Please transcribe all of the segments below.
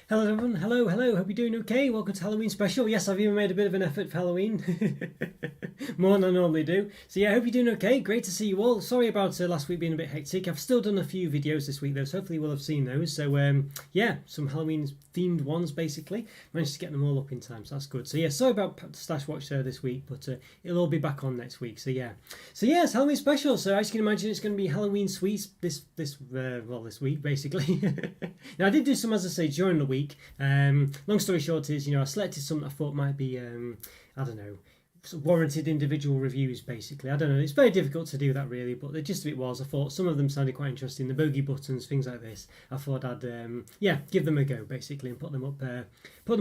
Hello everyone, hello, hope you're doing okay. Welcome to Halloween special. Yes, I've even made a bit of an effort for Halloween. More than I normally do. So yeah, I hope you're doing okay. Great to see you all. Sorry about last week being a bit hectic. I've still done a few videos this week though, so hopefully you will have seen those. So yeah, some Halloween themed ones basically. Managed to get them all up in time, so that's good. So yeah, sorry about Stash Watch there this week, but it'll all be back on next week. So yeah, it's Halloween special. So as you can imagine, it's going to be Halloween sweets this week basically. Now I did do some, as I say, during the week. Long story short is, I selected some that I thought might be, I don't know, sort of warranted individual reviews basically. I don't know, it's very difficult to do that really, but the gist of it was I thought some of them sounded quite interesting, the bogey buttons, things like this. I thought I'd give them a go basically and put them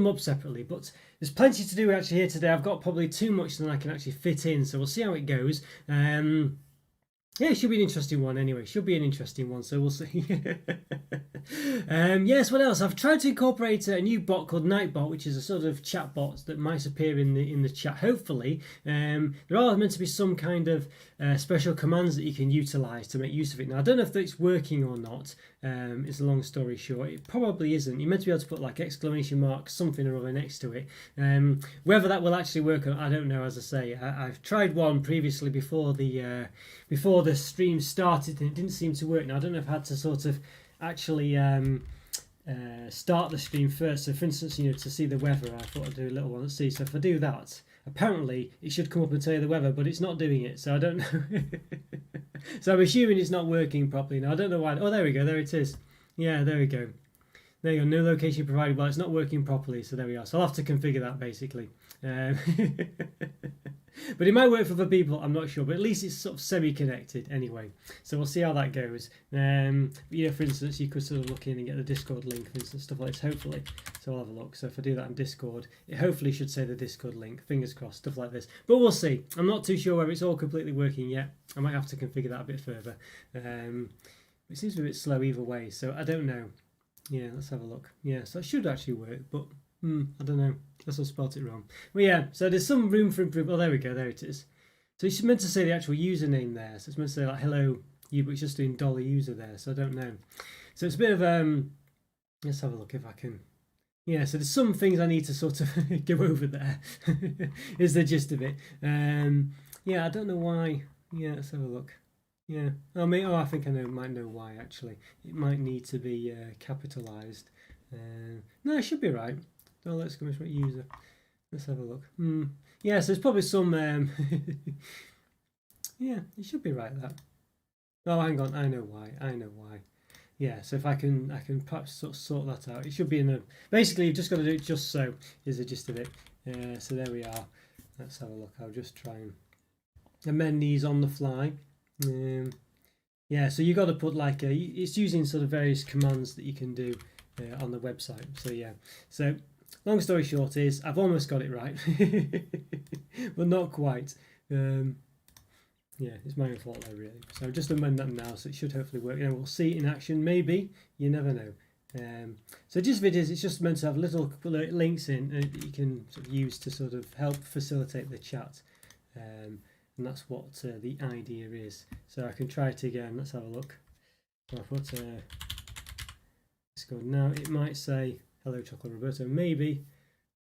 up separately. But there's plenty to do actually here today. I've got probably too much than I can actually fit in, so we'll see how it goes. Yeah, it should be an interesting one anyway. Should be an interesting one, so we'll see. Yes, what else? I've tried to incorporate a new bot called Nightbot, which is a sort of chat bot that might appear in the chat, hopefully. There are meant to be some kind of special commands that you can utilise to make use of it. Now, I don't know if it's working or not. It's a long story short. It probably isn't. You're meant to be able to put like exclamation mark something or other next to it. Whether that will actually work or not, I don't know, as I say. I've tried one previously before the stream started and it didn't seem to work. Now I don't know if I had to sort of actually start the stream first. So for instance, to see the weather, I thought I'd do a little one. Let's see. So if I do that, apparently it should come up and tell you the weather, but it's not doing it. So I don't know. So I'm assuming it's not working properly. Now I don't know why. Oh, there we go. There it is. Yeah, there we go. There you go, no location provided. Well, it's not working properly, so there we are. So I'll have to configure that basically. But it might work for other people, I'm not sure. But at least it's sort of semi-connected anyway. So we'll see how that goes. For instance, you could sort of look in and get the Discord link, for instance, stuff like this, hopefully. So I'll have a look. So if I do that on Discord, it hopefully should say the Discord link. Fingers crossed, stuff like this. But we'll see. I'm not too sure whether it's all completely working yet. I might have to configure that a bit further. It seems to be a bit slow either way, so I don't know. Yeah, let's have a look. Yeah, so it should actually work, but I don't know. Guess I'll spelt it wrong. But yeah, so there's some room for improvement. Oh, there we go. There it is. So it's meant to say the actual username there. So it's meant to say like hello you, but it's just doing $user there. So I don't know. So it's a bit of let's have a look if I can. Yeah, so there's some things I need to sort of go over there. Is the gist of it. Yeah, I don't know why. Yeah, let's have a look. Yeah. I think I might know why actually. It might need to be capitalized. No, it should be right. Oh, let's go with user. Let's have a look. Yeah, so there's probably some. Yeah, it should be right that. Oh, hang on. I know why. Yeah, so if I can perhaps sort that out. It should be in the. Basically, you've just got to do it just so. Is the gist of it. So there we are. Let's have a look. I'll just try and amend these on the fly. Yeah, so you got to put like it's using sort of various commands that you can do on the website. So yeah, so long story short is I've almost got it right, but not quite. Yeah, it's my own fault though, really. So just amend that now, so it should hopefully work. We'll see it in action, maybe. You never know. So just videos, it's just meant to have little links in that you can sort of use to sort of help facilitate the chat. And that's what the idea is. So I can try it again. Let's have a look. So I put Discord now. It might say hello, Chocolo Roberto. Maybe.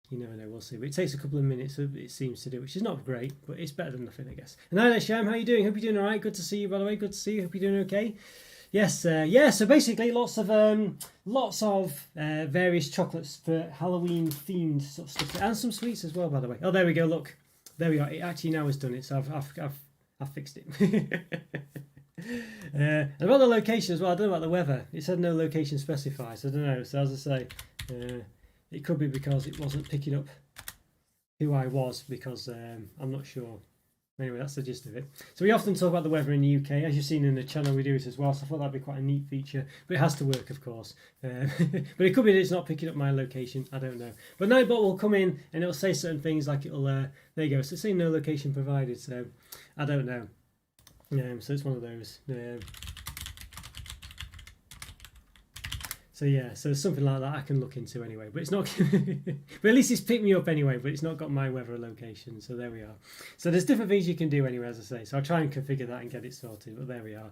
You never know. We'll see. But it takes a couple of minutes. It seems to do, which is not great, but it's better than nothing, I guess. And hi there, Sham. How you doing? Hope you're doing all right. Good to see you, by the way. Good to see you. Hope you're doing okay. Yes. Yeah. So basically, lots of various chocolates for Halloween themed sort of stuff, and some sweets as well, by the way. Oh, there we go. Look. There we are. It actually now has done it, so I've fixed it. And about the location as well, I don't know about the weather. It said no location specified, so I don't know. So as I say, it could be because it wasn't picking up who I was, because I'm not sure. Anyway, that's the gist of it. So we often talk about the weather in the UK. As you've seen in the channel, we do it as well. So I thought that'd be quite a neat feature. But it has to work, of course. But it could be that it's not picking up my location. I don't know. But Nightbot will come in and it'll say certain things like it'll... there you go. So it's saying no location provided. So I don't know. So it's one of those. So yeah, so something like that I can look into anyway, but it's not. But at least it's picked me up anyway. But it's not got my weather location, so there we are. So there's different things you can do anyway, as I say. So I'll try and configure that and get it sorted. But there we are.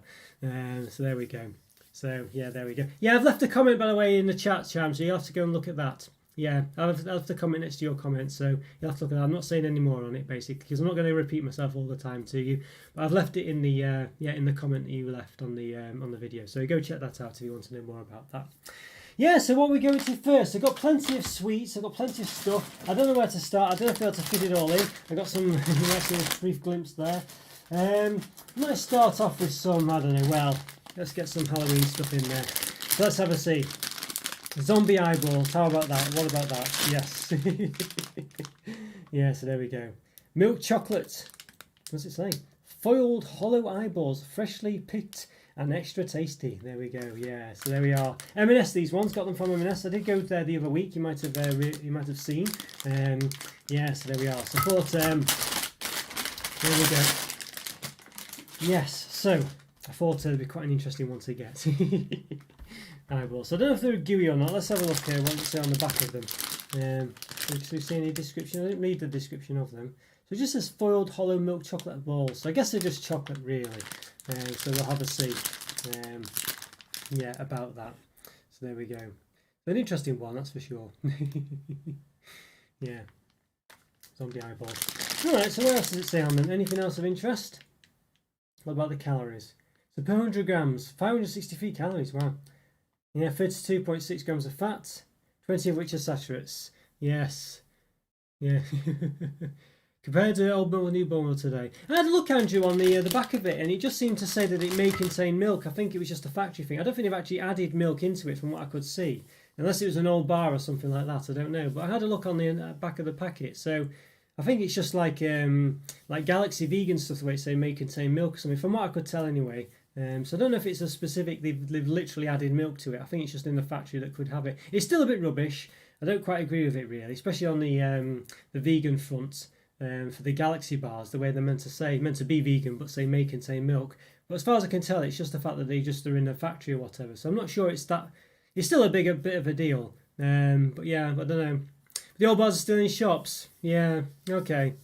So there we go. So yeah, there we go. Yeah, I've left a comment, by the way, in the chat, Cham, so you'll have to go and look at that. Yeah, I'll have to comment next to your comment, so you'll have to look at that. I'm not saying any more on it, basically, because I'm not going to repeat myself all the time to you. But I've left it in the in the comment that you left on the video. So go check that out if you want to know more about that. Yeah, so what are we going to first? I've got plenty of sweets, I've got plenty of stuff. I don't know where to start. I don't know if I'll be able to fit it all in. I've got some nice brief glimpse there. I might start off with some, I don't know, well, let's get some Halloween stuff in there. So let's have a see. Zombie eyeballs, how about that? What about that? Yes. Yeah, so there we go. Milk chocolate. What's it saying? Foiled hollow eyeballs, freshly picked and extra tasty. There we go. Yeah, so there we are. M&S, these ones, got them from M&S. I did go there the other week. You might have seen. Yeah, so there we are. So I thought, there we go. Yes, so I thought it'd be quite an interesting one to get. Eyeballs. So I don't know if they're gooey or not. Let's have a look here. What does it say on the back of them? Can we see any description? I didn't read the description of them. So it just says foiled hollow milk chocolate balls. So I guess they're just chocolate, really. So we'll have a see. Yeah, about that. So there we go. An interesting one, that's for sure. Yeah. Zombie eyeballs. Alright, so what else does it say on them? Anything else of interest? What about the calories? So per 100 grams, 563 calories. Wow. Yeah, 32.6 grams of fat, 20 of which are saturates. Yes. Yeah. Compared to old milk and newborn milk today. I had a look, Andrew, on the back of it, and it just seemed to say that it may contain milk. I think it was just a factory thing. I don't think they've actually added milk into it from what I could see. Unless it was an old bar or something like that, I don't know. But I had a look on the back of the packet, so I think it's just like Galaxy vegan stuff, the way it say may contain milk or something, from what I could tell anyway. So I don't know if it's a specific, they've literally added milk to it. I think it's just in the factory that could have it. It's still a bit rubbish. I don't quite agree with it really, especially on the vegan front. For the Galaxy bars, the way they're meant to be vegan, but say may contain milk. But as far as I can tell, it's just the fact that they just are in a factory or whatever. So I'm not sure it's that. It's still a bit of a deal. But yeah, I don't know. The old bars are still in shops. Yeah. Okay.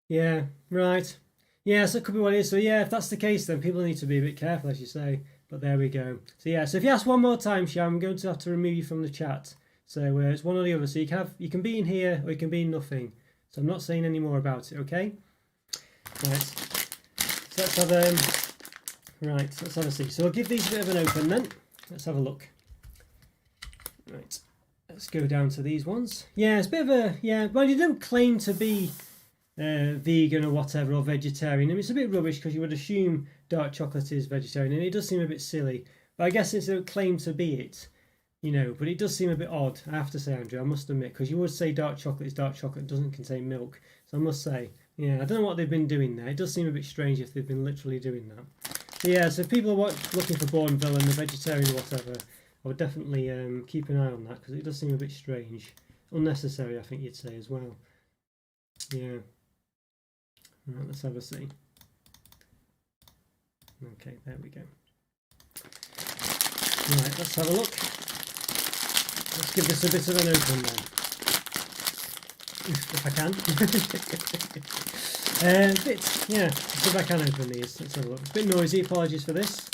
Yeah. Right. Yeah. So it could be what it is. So yeah, if that's the case, then people need to be a bit careful, as you say. But there we go. So yeah. So if you ask one more time, Sham, I'm going to have to remove you from the chat. So it's one or the other. So you can be in here or you can be in nothing. So I'm not saying any more about it, okay? Right. So let's have let's have a see. So I'll give these a bit of an open then. Let's have a look. Right. Let's go down to these ones. Yeah, it's a bit of a well, you don't claim to be vegan or whatever or vegetarian. I mean, it's a bit rubbish because you would assume dark chocolate is vegetarian, and it does seem a bit silly. But I guess it's a claim to be it. You know, but it does seem a bit odd, I have to say, Andrew, I must admit, because you would say dark chocolate is dark chocolate, it doesn't contain milk. So I must say, yeah, I don't know what they've been doing there. It does seem a bit strange if they've been literally doing that. But yeah, so if people are looking for Bourneville and the vegetarian or whatever, I would definitely keep an eye on that, because it does seem a bit strange. Unnecessary, I think you'd say, as well. Yeah. Right, let's have a see. Okay, there we go. Right, let's have a look. Let's give this a bit of an open then, if I can. Yeah, see if I can open these. Let's have a look. It's a bit noisy, apologies for this.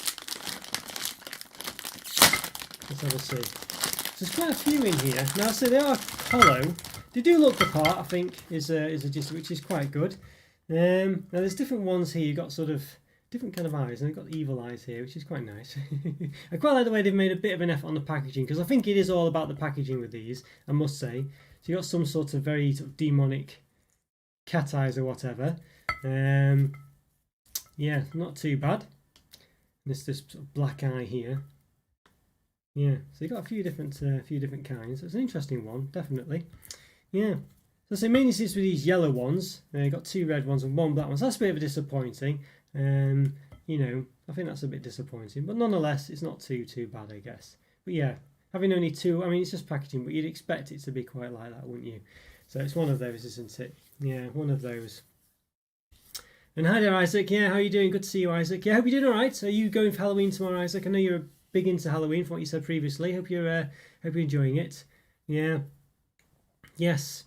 Let's have a see. So there's quite a few in here. Now, so they are hollow. They do look the part, I think, is a gist, which is quite good. Now, there's different ones here. You've got sort of different kind of eyes, and they've got evil eyes here, which is quite nice. I quite like the way they've made a bit of an effort on the packaging, because I think it is all about the packaging with these, I must say. So you've got some sort of very sort of demonic cat eyes or whatever. Yeah, not too bad. And there's this sort of black eye here. Yeah, so you've got a few different kinds. It's an interesting one, definitely. Yeah. So mainly seems to be these yellow ones. You've got two red ones and one black one. So that's a bit of a disappointing. You know, I think that's a bit disappointing, but nonetheless, it's not too bad, I guess. But yeah, having only two, I mean, it's just packaging, but you'd expect it to be quite like that, wouldn't you? So it's one of those, isn't it? Yeah, one of those. And hi there, Isaac. Yeah, how are you doing? Good to see you, Isaac. Yeah, I hope you're doing all right. Are you going for Halloween tomorrow, Isaac? I know you're big into Halloween from what you said previously. Hope you're enjoying it. Yeah. Yes.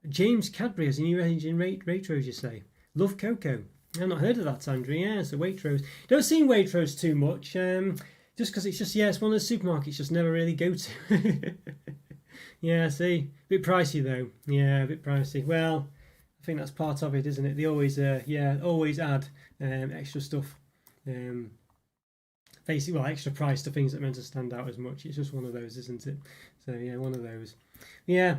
James Cadbury has a new range in Waitrose, you say. Love cocoa. I've not heard of that, Andrew. Yeah, it's a Waitrose. Don't see Waitrose too much, just because it's just, yeah, it's one of the supermarkets just never really go to. Yeah, see, a bit pricey though. Yeah, a bit pricey. Well, I think that's part of it, isn't it? They always, yeah, always add extra stuff. Basically, well, extra price to things that are meant to stand out as much. It's just one of those, isn't it? So yeah, one of those. Yeah.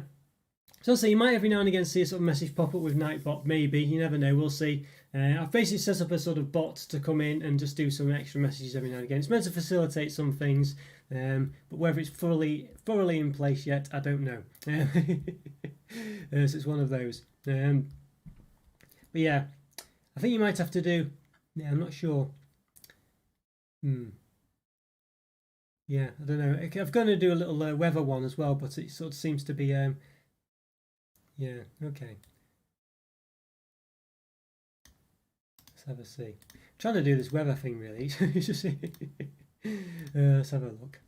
So you might every now and again see a sort of message pop up with Nightbot, maybe. You never know, we'll see. I've basically set up a sort of bot to come in and just do some extra messages every now and again. It's meant to facilitate some things, but whether it's thoroughly in place yet, I don't know. So it's one of those. But yeah, I think you might have to do... Yeah, I'm not sure. Yeah, I don't know. I'm going to do a little weather one as well, but it sort of seems to be... yeah, okay. Let's have a see. I'm trying to do this weather thing, really. Let's have a look.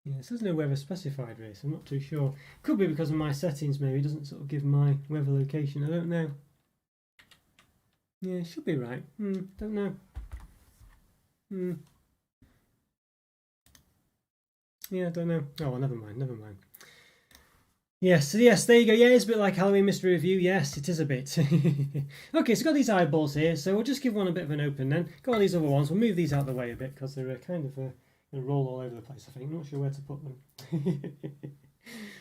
Yeah, it says no weather specified, really, so I'm not too sure. Could be because of my settings, maybe. It doesn't sort of give my weather location. I don't know. Yeah, it should be right. Don't know. Yeah, I don't know. Oh, well, never mind. Yes, there you go. Yeah, it's a bit like Halloween Mystery Review. Yes, it is a bit. Okay, so got these eyeballs here, so we'll just give one a bit of an open then. Got all these other ones. We'll move these out of the way a bit because they're kind of going to roll all over the place, I think. I'm not sure where to put them.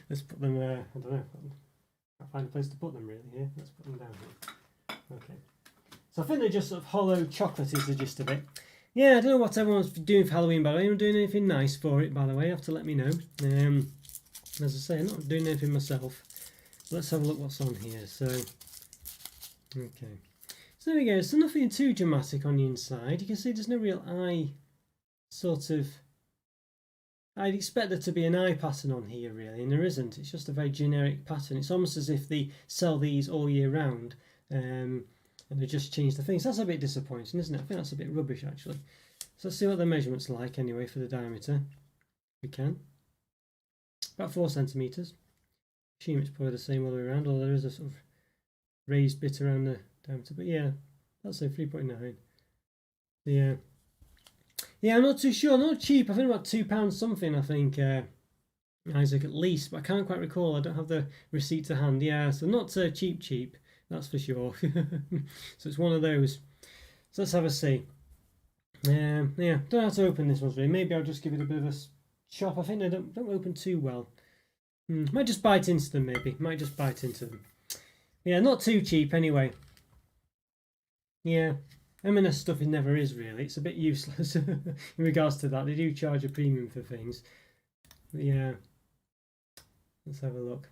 Let's put them, I don't know. I'll find a place to put them, really, here. Let's put them down here. Okay. So I think they're just sort of hollow chocolate is the gist of it. Yeah, I don't know what everyone's doing for Halloween, by the way. Anyone doing anything nice for it, by the way? You have to let me know. As I say, I'm not doing anything myself. Let's have a look what's on here. So, okay. So there we go. So nothing too dramatic on the inside. You can see there's no real eye sort of... I'd expect there to be an eye pattern on here, really, and there isn't. It's just a very generic pattern. It's almost as if they sell these all year round. And they just changed the things. That's a bit disappointing, isn't it? I think that's a bit rubbish, actually. So let's see what the measurement's like anyway for the diameter. We can. About 4 centimetres. Assume it's probably the same all the way around, although there is a sort of raised bit around the diameter. But yeah, let's say 3.9. Yeah. Yeah, I'm not too sure. Not cheap. I think about £2 something, I think, Isaac, at least. But I can't quite recall. I don't have the receipt to hand. Yeah, so not cheap. That's for sure. So it's one of those. So let's have a see. Yeah, don't know how to open this one really. Maybe I'll just give it a bit of a chop. I think they don't open too well. Might just bite into them, maybe. Might just bite into them. Yeah, not too cheap anyway. Yeah, M&S stuff it never is really. It's a bit useless in regards to that. They do charge a premium for things. But yeah, let's have a look.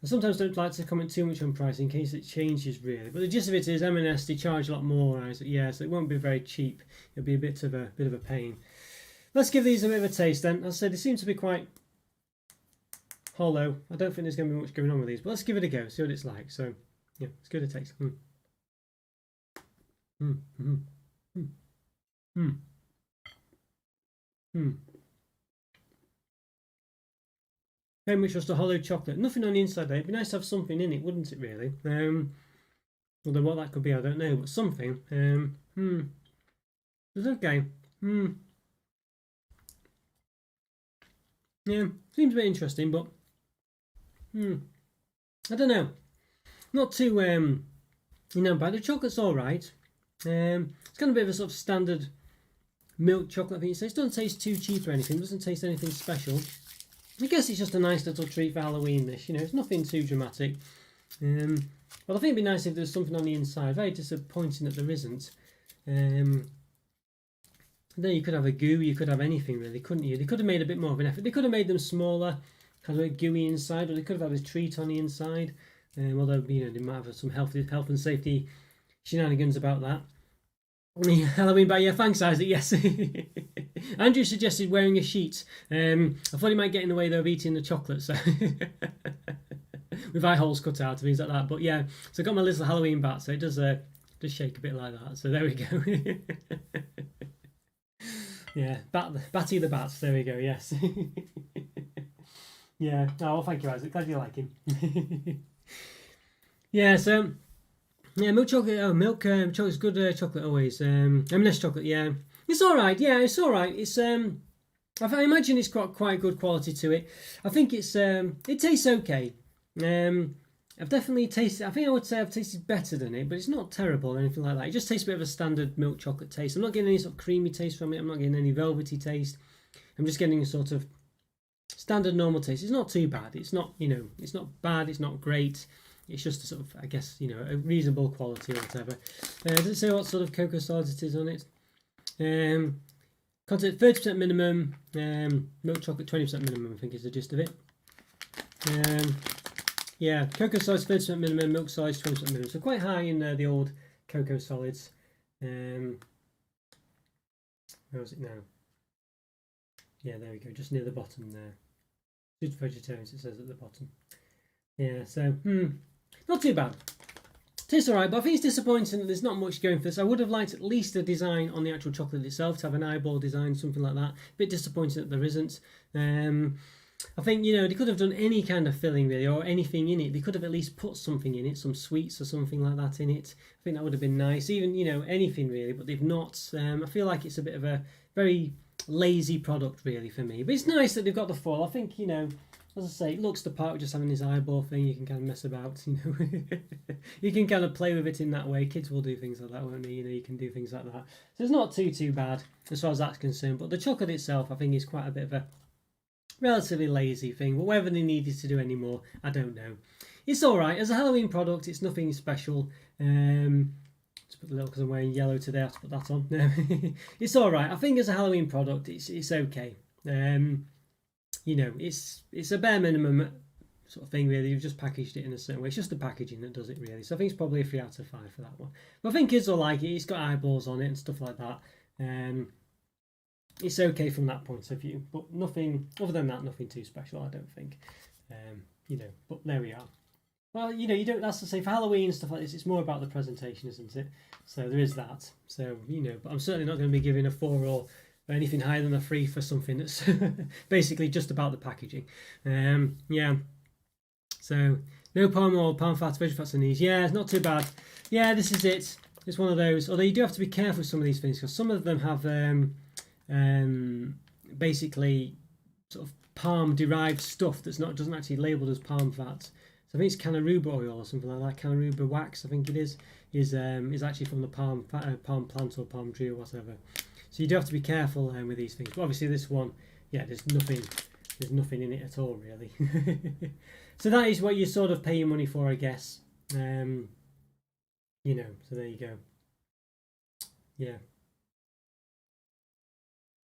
I sometimes don't like to comment too much on price in case it changes really, but the gist of it is M&S, they charge a lot more, right? So yeah, so it won't be very cheap. It'll be a bit of a pain. Let's give these a bit of a taste then. As I said, they seem to be quite hollow. I don't think there's going to be much going on with these, but let's give it a go, see what it's like. So yeah, let's give it a taste. Very much just a hollow chocolate. Nothing on the inside there. It'd be nice to have something in it, wouldn't it really? Although what that could be, I don't know, but something. It's okay. Yeah, seems a bit interesting, but I don't know. Not too but the chocolate's alright. It's kind of a bit of a sort of standard milk chocolate thing. So it doesn't taste too cheap or anything. It doesn't taste anything special. I guess it's just a nice little treat for Halloween, this, it's nothing too dramatic. But I think it'd be nice if there's something on the inside. Very disappointing that there isn't. Then you could have a goo, you could have anything really, couldn't you? They could have made a bit more of an effort. They could have made them smaller, kind of a gooey inside, or they could have had a treat on the inside. Although, they might have some health and safety shenanigans about that. Halloween bag, yeah, thanks Isaac, yes. Andrew suggested wearing a sheet. I thought he might get in the way though of eating the chocolate, so with eye holes cut out and things like that. But yeah, so I got my little Halloween bat, so it does shake a bit like that. So there we go. Yeah, Batty the Bat, there we go, yes. Yeah. Oh, well, thank you, Isaac. Glad you like him. Yeah. So yeah, milk chocolate. Oh, milk chocolate's good. Chocolate always. M&S chocolate. Yeah, it's all right. Yeah, it's all right. It's I imagine it's got quite good quality to it. I think it's it tastes okay. I've definitely tasted. I think I would say I've tasted better than it, but it's not terrible or anything like that. It just tastes a bit of a standard milk chocolate taste. I'm not getting any sort of creamy taste from it. I'm not getting any velvety taste. I'm just getting a sort of standard normal taste. It's not too bad. It's not, you know, it's not bad. It's not great. It's just a sort of, I guess, you know, a reasonable quality or whatever. Does it say what sort of cocoa solids it is on it? Content 30% minimum. Milk chocolate 20% minimum, I think is the gist of it. Yeah, cocoa solids 30% minimum, milk solids 20% minimum. So quite high in the old cocoa solids. Where is it now? Yeah, there we go, just near the bottom there. Good vegetarians, it says at the bottom. Yeah, so, not too bad. Tastes alright, but I think it's disappointing that there's not much going for this. I would have liked at least a design on the actual chocolate itself, to have an eyeball design, something like that. A bit disappointing that there isn't. I think, you know, they could have done any kind of filling really, or anything in it. They could have at least put something in it, some sweets or something like that in it. I think that would have been nice. Even, you know, anything really, but they've not. I feel like it's a bit of a very lazy product really for me. But it's nice that they've got the foil. I think, you know, as I say, it looks the part of just having this eyeball thing. You can kind of mess about, you know. You can kind of play with it in that way. Kids will do things like that, won't they? You know, you can do things like that. So it's not too bad as far as that's concerned. But the chocolate itself, I think, is quite a bit of a relatively lazy thing. But whether they needed to do any more, I don't know. It's all right. As a Halloween product, it's nothing special. Just put the little, because I'm wearing yellow today, I have to put that on. It's all right. I think as a Halloween product, it's okay. You know, it's a bare minimum sort of thing really. You've just packaged it in a certain way. It's just the packaging that does it really. So I think it's probably a 3 out of 5 for that one. But I think kids will like it. It's got eyeballs on it and stuff like that. It's okay from that point of view, but nothing other than that, nothing too special, I don't think. You know, but there we are. Well, you know, you don't. That's to say for Halloween and stuff like this, it's more about the presentation, isn't it? So there is that. So you know, but I'm certainly not going to be giving a 4 or anything higher than a 3 for something that's basically just about the packaging. Yeah. So no palm oil, palm fat, vegetable fats and these. Yeah, it's not too bad. Yeah, this is it. It's one of those. Although you do have to be careful with some of these things because some of them have basically sort of palm derived stuff that's not doesn't actually labelled as palm fat. So I think it's Cannaruba oil or something like that. Cannaruba wax, I think it is actually from the palm plant or palm tree or whatever. So you do have to be careful with these things. But obviously this one, yeah, there's nothing in it at all really. So that is what you sort of pay your money for, I guess. You know, so there you go. Yeah.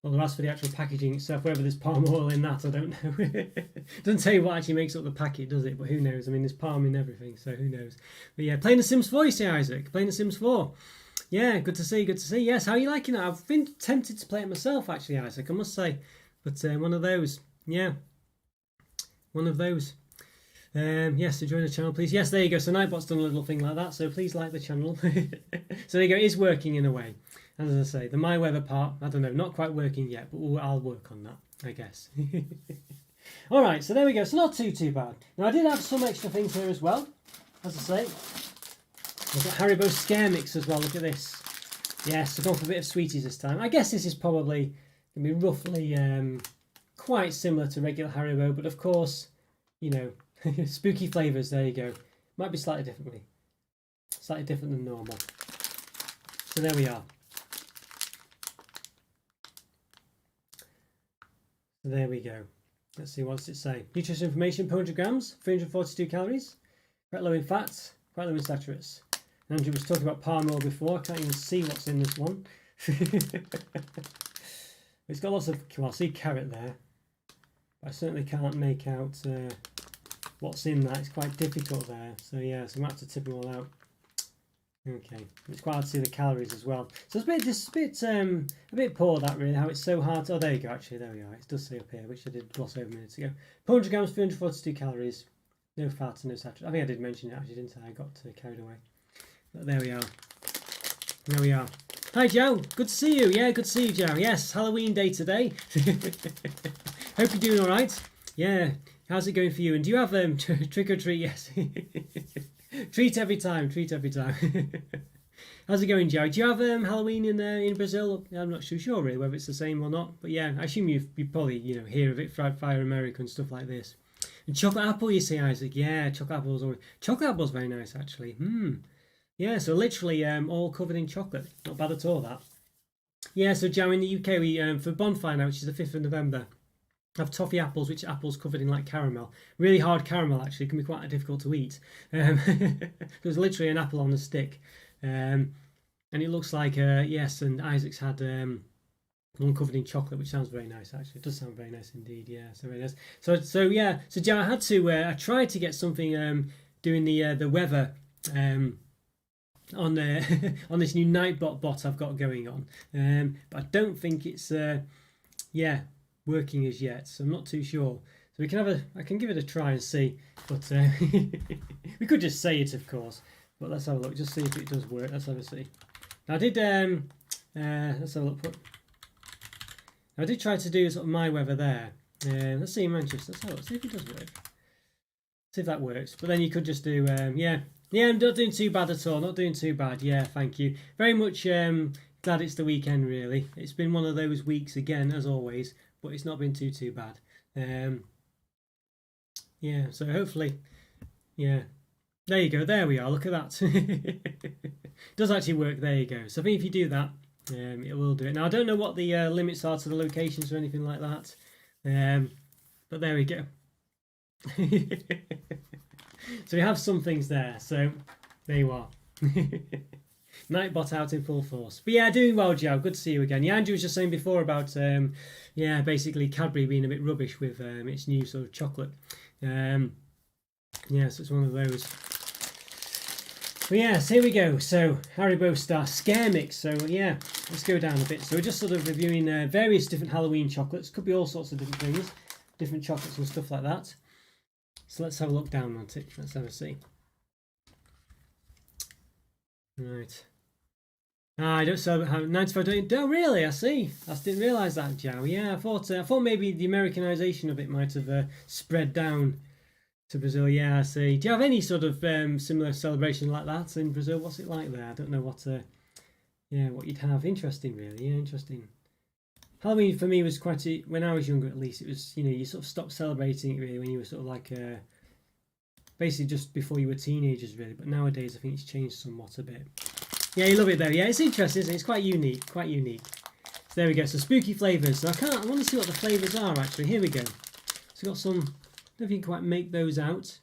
Although as for the actual packaging itself, whether there's palm oil in that, I don't know. It doesn't tell you what actually makes up the packet, does it? But who knows? I mean, there's palm in everything, so who knows? But yeah, playing The Sims 4, you say, Isaac? Playing The Sims 4. Yeah, good to see, good to see. Yes, how are you liking that? I've been tempted to play it myself, actually, Isaac, I must say. But one of those. Yeah. One of those. Yes, so join the channel, please. Yes, there you go. So Nightbot's done a little thing like that, so please like the channel. So there you go. It is working in a way. As I say, the My Weather part, I don't know, not quite working yet, but I'll work on that, I guess. All right, so there we go. So not too bad. Now, I did have some extra things here as well. As I say, I've got Haribo Scare Mix as well. Look at this. Yes, I've gone for a bit of sweeties this time. I guess this is probably going to be roughly quite similar to regular Haribo, but of course, you know, spooky flavours, there you go. Might be slightly different than normal. So there we are. So there we go. Let's see, what does it say? Nutrition information, 400 grams, 342 calories, quite low in fat, quite low in saturates. Andrew was talking about palm oil before. I can't even see what's in this one. It's got lots of, well, I see carrot there, but I certainly can't make out what's in that. It's quite difficult there. So yeah, so I'm going to have to tip them all out. Okay, it's quite hard to see the calories as well. So it's a bit poor that really, how it's so hard to, oh there you go, actually there we are, it does say up here, which I did gloss over minutes ago. 400 grams, 342 calories, no fat, no saturates. I think I did mention it actually, didn't I? I got carried away. But there we are. There we are. Hi Joe, good to see you. Yeah, good to see you, Joe. Yes, Halloween day today. Hope you're doing alright. Yeah. How's it going for you? And do you have trick or treat? Yes. Treat every time. Treat every time. How's it going, Joe? Do you have Halloween in Brazil? I'm not too sure really whether it's the same or not. But yeah, I assume you probably hear of it, Fried Fire America and stuff like this. And chocolate apple, you see, Isaac? Yeah, chocolate apple's very nice actually. Yeah, so literally all covered in chocolate. Not bad at all, that. Yeah, so Joe, in the UK, we for Bonfire now, which is the 5th of November, have toffee apples, which are apples covered in like caramel. Really hard caramel, actually. It can be quite difficult to eat. There's literally an apple on a stick. And it looks like, yes, and Isaac's had one covered in chocolate, which sounds very nice, actually. It does sound very nice indeed, yeah, so very nice. So yeah, so Joe, I had to, I tried to get something doing the weather on on this new Nightbot bot I've got going on. But I don't think it's, working as yet, so I'm not too sure. So I can give it a try and see, but we could just say it, of course. But let's have a look, just see if it does work. Let's have a see. Now, I did let's have a look. I did try to do sort of my weather there. Let's see in Manchester. Let's have a look, see if it does work. See if that works. But then you could just do yeah, I'm not doing too bad at all. Not doing too bad. Yeah, thank you very much. Glad it's the weekend. Really, it's been one of those weeks again, as always. But it's not been too bad. Yeah, so hopefully, yeah. There you go. There we are. Look at that. It does actually work. There you go. So I think if you do that, it will do it. Now I don't know what the limits are to the locations or anything like that, but there we go. So we have some things there. So there you are. Nightbot out in full force. But yeah, doing well, Joe. Good to see you again. Yeah, Andrew was just saying before about basically Cadbury being a bit rubbish with its new sort of chocolate. Yeah, so it's one of those. But yeah, so here we go. So Haribo Star Scare Mix. So yeah, let's go down a bit. So we're just sort of reviewing various different Halloween chocolates. Could be all sorts of different things, different chocolates and stuff like that. So let's have a look down on it. Let's have a see. Right. I don't sell 95. Oh, really? I see. I didn't realise that, Joe. Yeah, I thought maybe the Americanization of it might have spread down to Brazil. Yeah, I see. Do you have any sort of similar celebration like that in Brazil? What's it like there? I don't know what what you'd have. Interesting, really. Yeah, interesting. Halloween for me was quite when I was younger, at least. It was, you sort of stopped celebrating it really when you were sort of like basically just before you were teenagers, really. But nowadays, I think it's changed somewhat a bit. Yeah, you love it though. Yeah, it's interesting, isn't it? It's quite unique, quite unique. So there we go. So spooky flavours. So I want to see what the flavours are actually. Here we go. So got some. I don't know if you can quite make those out.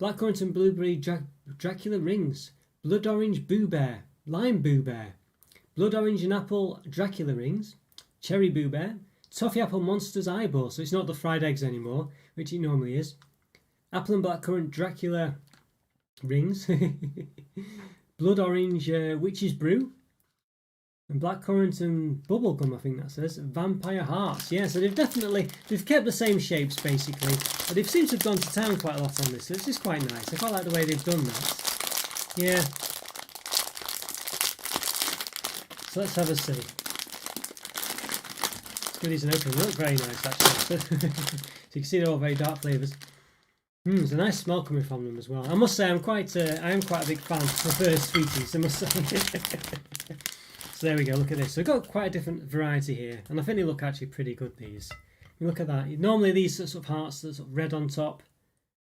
Blackcurrant and blueberry Dracula rings. Blood orange Boo Bear. Lime Boo Bear. Blood orange and apple Dracula rings. Cherry Boo Bear. Toffee apple monster's eyeball. So it's not the fried eggs anymore, which it normally is. Apple and blackcurrant Dracula rings. Blood orange witch's brew. And blackcurrant and bubblegum, I think that says. Vampire hearts. Yeah, so they've kept the same shapes basically. But they've seemed to have gone to town quite a lot on this. So this is quite nice. I quite like the way they've done that. Yeah. So let's have a see. Let's give these an open. They look very nice actually. So you can see they're all very dark flavours. There's a nice smell coming from them as well. I must say I am quite a big fan. I prefer sweeties, I must say. So there we go, look at this. So we've got quite a different variety here. And I think they look actually pretty good, these. You look at that. Normally these sort of hearts are sort of red on top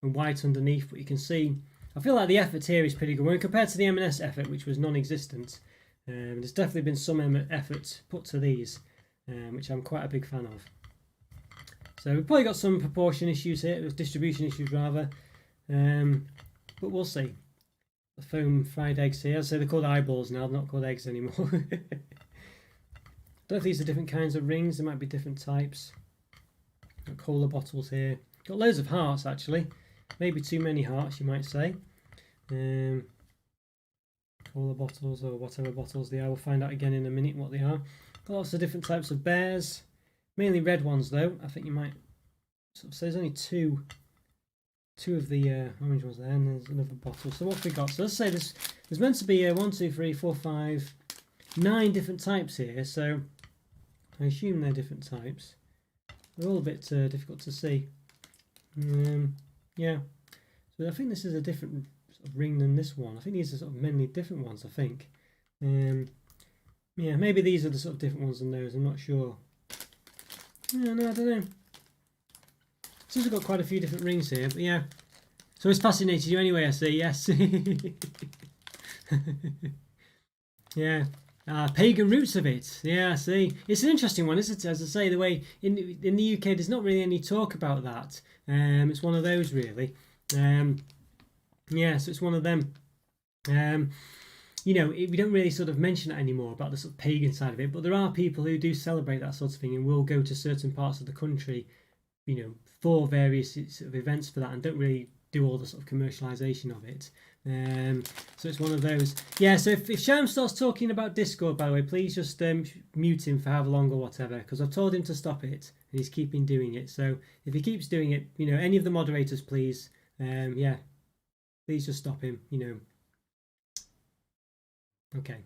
and white underneath, but you can see, I feel like the effort here is pretty good. When compared to the M&S effort, which was non-existent, there's definitely been some effort put to these, which I'm quite a big fan of. So we've probably got some proportion issues here, distribution issues rather, but we'll see. The foam fried eggs here, so they're called eyeballs now, they're not called eggs anymore. I don't know if these are different kinds of rings, there might be different types. Got cola bottles here. Got loads of hearts actually, maybe too many hearts you might say. Cola bottles or whatever bottles they are, we'll find out again in a minute what they are. Got lots of different types of bears. Mainly red ones though. I think you might sort of say there's only two of the orange ones there, and there's another bottle. So what have we got? So let's say there's meant to be 1, 2, 3, 4, 5, 9 different types here. So I assume they're different types. They're all a bit difficult to see. Yeah, so I think this is a different sort of ring than this one. I think these are sort of mainly different ones, I think. Yeah, maybe these are the sort of different ones than those, I'm not sure. No, I don't know. Seems we've got quite a few different rings here, but yeah. So it's fascinated you anyway, I see, yes. Yeah. Pagan roots of it. Yeah, I see. It's an interesting one, isn't it? As I say, the way in the UK there's not really any talk about that. It's one of those really. Yeah, so it's one of them. You know, we don't really sort of mention that anymore about the sort of pagan side of it, but there are people who do celebrate that sort of thing and will go to certain parts of the country, you know, for various sort of events for that, and don't really do all the sort of commercialization of it. So it's one of those. Yeah, so if Sham starts talking about Discord, by the way, please just mute him for however long or whatever, because I've told him to stop it and he's keeping doing it. So if he keeps doing it, you know, any of the moderators, please, yeah, please just stop him, you know. Okay.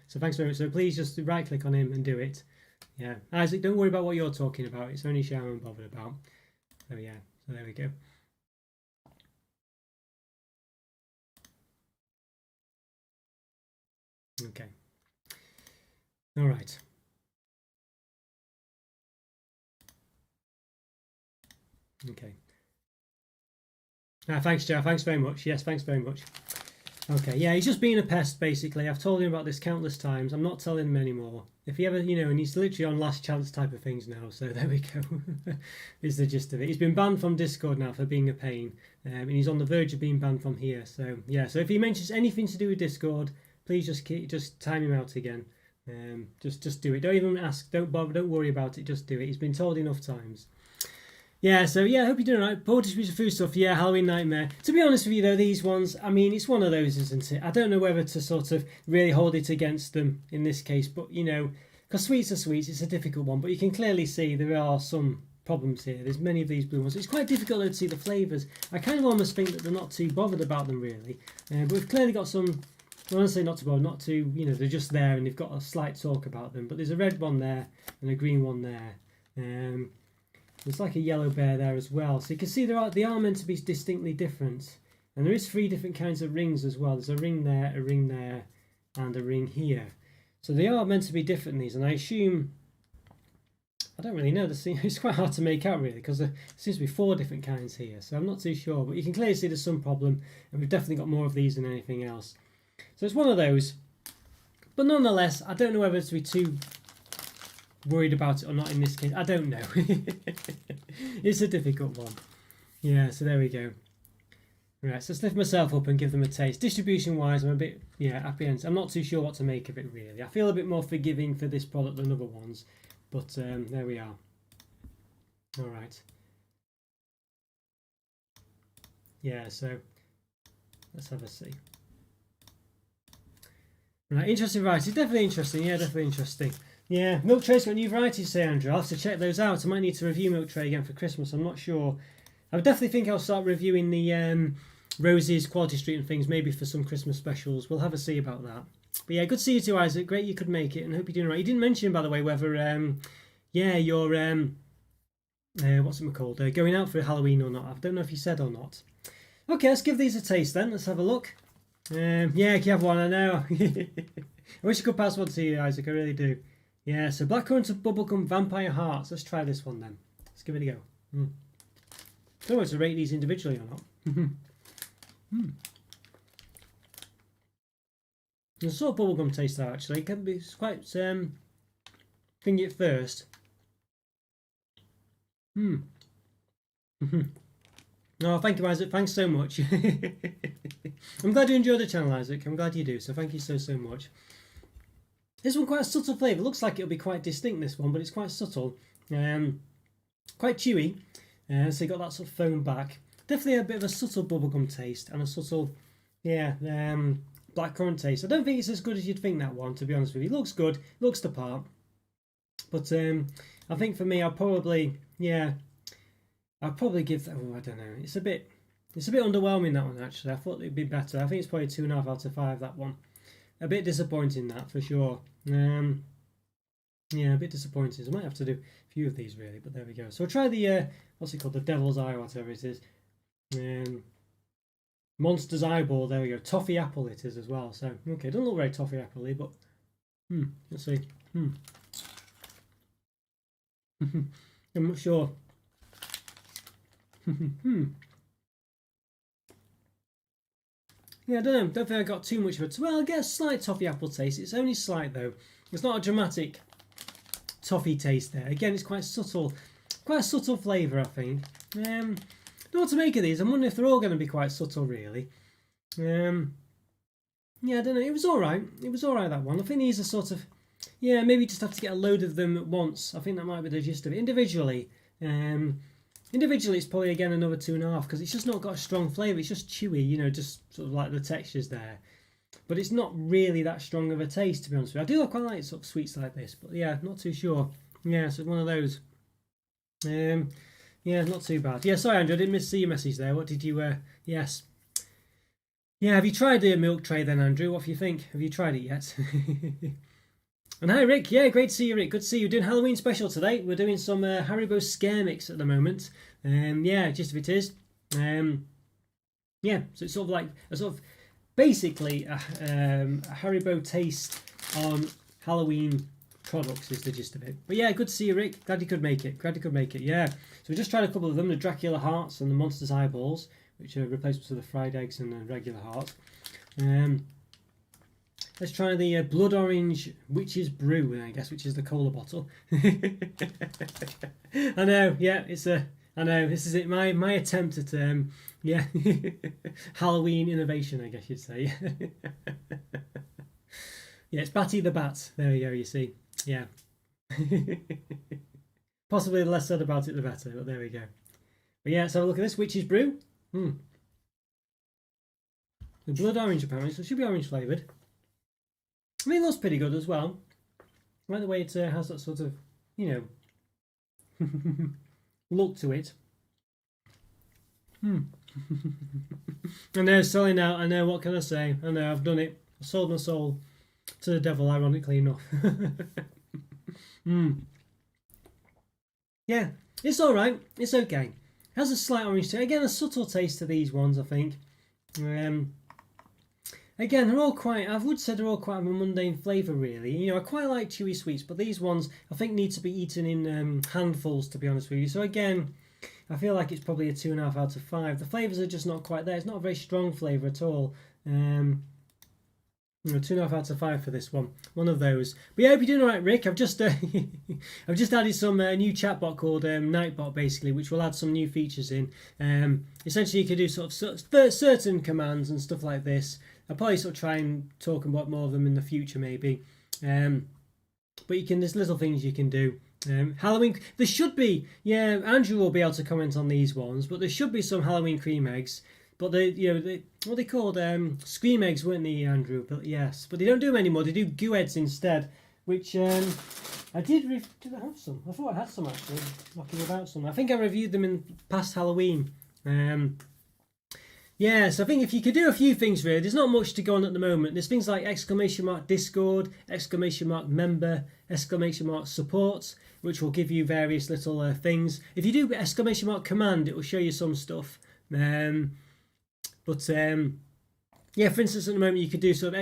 So thanks very much. So please just right click on him and do it. Yeah, Isaac, don't worry about what you're talking about. It's only Sham I'm bothered about. So yeah, so there we go. Okay. All right. Okay. Thanks, Joe. Thanks very much. Yes, thanks very much. Okay, yeah, he's just being a pest, basically. I've told him about this countless times. I'm not telling him anymore. If he ever, you know, and he's literally on last chance type of things now, so there we go. Is the gist of it. He's been banned from Discord now for being a pain, and he's on the verge of being banned from here. So, yeah, so if he mentions anything to do with Discord, please just time him out again. Just do it. Don't even ask. Don't bother. Don't worry about it. Just do it. He's been told enough times. Yeah, so yeah, I hope you're doing alright. Poor distribution of food stuff, yeah, Halloween Nightmare. To be honest with you though, these ones, I mean, it's one of those, isn't it? I don't know whether to sort of really hold it against them in this case, but you know, because sweets are sweets, it's a difficult one, but you can clearly see there are some problems here. There's many of these blue ones. It's quite difficult to see the flavours. I kind of almost think that they're not too bothered about them really, but we've clearly got some, I want to say not too bothered, not too, you know, they're just there and they've got a slight talk about them, but there's a red one there and a green one there. There's like a yellow bear there as well. So you can see they are meant to be distinctly different. And there is 3 different kinds of rings as well. There's a ring there, and a ring here. So they are meant to be different, these. And I assume, I don't really know. It's quite hard to make out really, because there seems to be 4 different kinds here. So I'm not too sure. But you can clearly see there's some problem. And we've definitely got more of these than anything else. So it's one of those. But nonetheless, I don't know whether to be too worried about it or not in this case. I don't know. It's a difficult one. Yeah, so there we go. Right, so let's lift myself up and give them a taste. Distribution wise, I'm a bit, yeah, apprehensive. I'm not too sure what to make of it really. I feel a bit more forgiving for this product than other ones, but there we are. All right. Yeah, so let's have a see. Right, interesting variety. Definitely interesting. Yeah, definitely interesting. Yeah, Milk Tray's got new varieties, say Andrew. I'll have to check those out. I might need to review Milk Tray again for Christmas. I'm not sure. I definitely think I'll start reviewing the Roses, Quality Street and things, maybe for some Christmas specials. We'll have a see about that. But yeah, good to see you too, Isaac. Great you could make it, and hope you're doing all right. You didn't mention, by the way, whether, yeah, you're, what's it called, going out for Halloween or not. I don't know if you said or not. Okay, let's give these a taste then. Let's have a look. Yeah, you have one, I know. I wish I could pass one to you, Isaac. I really do. Yeah, so Blackcurrant and Bubblegum Vampire Hearts. Let's try this one then. Let's give it a go. I don't know whether to rate these individually or not. There's a sort of bubblegum taste there actually. It can be quite thingy at first. Oh, thank you, Isaac. Thanks so much. I'm glad you enjoyed the channel, Isaac. I'm glad you do. So thank you so much. This one quite a subtle flavour. Looks like it'll be quite distinct, this one, but it's quite subtle. Quite chewy. So you got that sort of foam back. Definitely a bit of a subtle bubblegum taste and a subtle, yeah, blackcurrant taste. I don't think it's as good as you'd think that one, to be honest with you. It looks good, looks the part. But I think for me, I'll probably, yeah, I'll probably give that, oh, I don't know. It's a bit underwhelming, that one, actually. I thought it'd be better. I think it's probably 2.5 out of 5, that one. A bit disappointing, that, for sure. Yeah, a bit disappointing. So I might have to do a few of these really, but there we go. So I'll try the, what's it called? The Devil's Eye, whatever it is. Monster's Eyeball, there we go. Toffee Apple it is as well. So, okay, doesn't look very toffee apple-y, but, let's see. I'm not sure. Yeah, I don't know. Don't think I got too much of it. Well, I get a slight toffee apple taste. It's only slight though. It's not a dramatic toffee taste there. Again, it's quite subtle. Quite a subtle flavour, I think. Don't know what to make of these. I'm wondering if they're all going to be quite subtle, really. Yeah, I don't know. It was all right. It was all right, that one. I think these are sort of, yeah, maybe just have to get a load of them at once. I think that might be the gist of it. Individually, it's probably again another 2.5 because it's just not got a strong flavour. It's just chewy, you know, just sort of like the textures there. But it's not really that strong of a taste, to be honest with you. I do quite like sort of sweets like this, but yeah, not too sure. Yeah, so it's one of those. Yeah, not too bad. Yeah, sorry, Andrew, I didn't see your message there. What did you, yes. Yeah, have you tried the milk tray then, Andrew? What do you think? Have you tried it yet? And hi, Rick. Yeah, great to see you, Rick. Good to see you. We're doing Halloween special today. We're doing some Haribo Scare Mix at the moment. Yeah, just if it is. Yeah, so it's sort of like a sort of basically a Haribo taste on Halloween products is the gist of it. But yeah, good to see you, Rick. Glad you could make it. Glad you could make it. Yeah. So we just tried a couple of them: the Dracula hearts and the Monster's eyeballs, which are replacements of the fried eggs and the regular heart. Let's try the blood orange witch's brew, I guess, which is the cola bottle. I know, yeah, it's a. I know this is it. My attempt at yeah, Halloween innovation, I guess you'd say. Yeah, it's Batty the Bat. There you go. You see, yeah. Possibly the less said about it, the better. But there we go. But yeah, let's have a look at this witch's brew. The blood orange apparently, so it should be orange flavoured. I mean, it looks pretty good as well. I like the way it has that sort of, you know, look to it. I know, selling out. I know, what can I say? I know, I've done it. I sold my soul to the devil, ironically enough. Yeah, it's all right. It's okay. It has a slight orange taste. Again, a subtle taste to these ones, I think. Again, they're all quite, I would say they're all quite of a mundane flavour, really. You know, I quite like chewy sweets, but these ones, I think, need to be eaten in handfuls, to be honest with you. So again, I feel like it's probably a 2.5 out of 5. The flavours are just not quite there. It's not a very strong flavour at all. 2.5 out of 5 for this one. One of those. But yeah, I hope you're doing all right, Rick. I've just I've just added some new chatbot called Nightbot, basically, which will add some new features in. Essentially, you can do sort of certain commands and stuff like this. I'll probably sort of try and talk about more of them in the future, maybe. But you can, there's little things you can do. Halloween, there should be, yeah, Andrew will be able to comment on these ones, but there should be some Halloween cream eggs. But they, you know, what they called scream eggs, weren't they, Andrew? But yes, but they don't do them anymore. They do goo eggs instead, which I did I have some? I thought I had some actually. Knocking about some. I think I reviewed them in past Halloween. Yeah, so I think if you could do a few things really, there's not much to go on at the moment. There's things like !Discord, !member, !support, which will give you various little things. If you do !command, it will show you some stuff. But yeah, for instance, at the moment you could do sort of !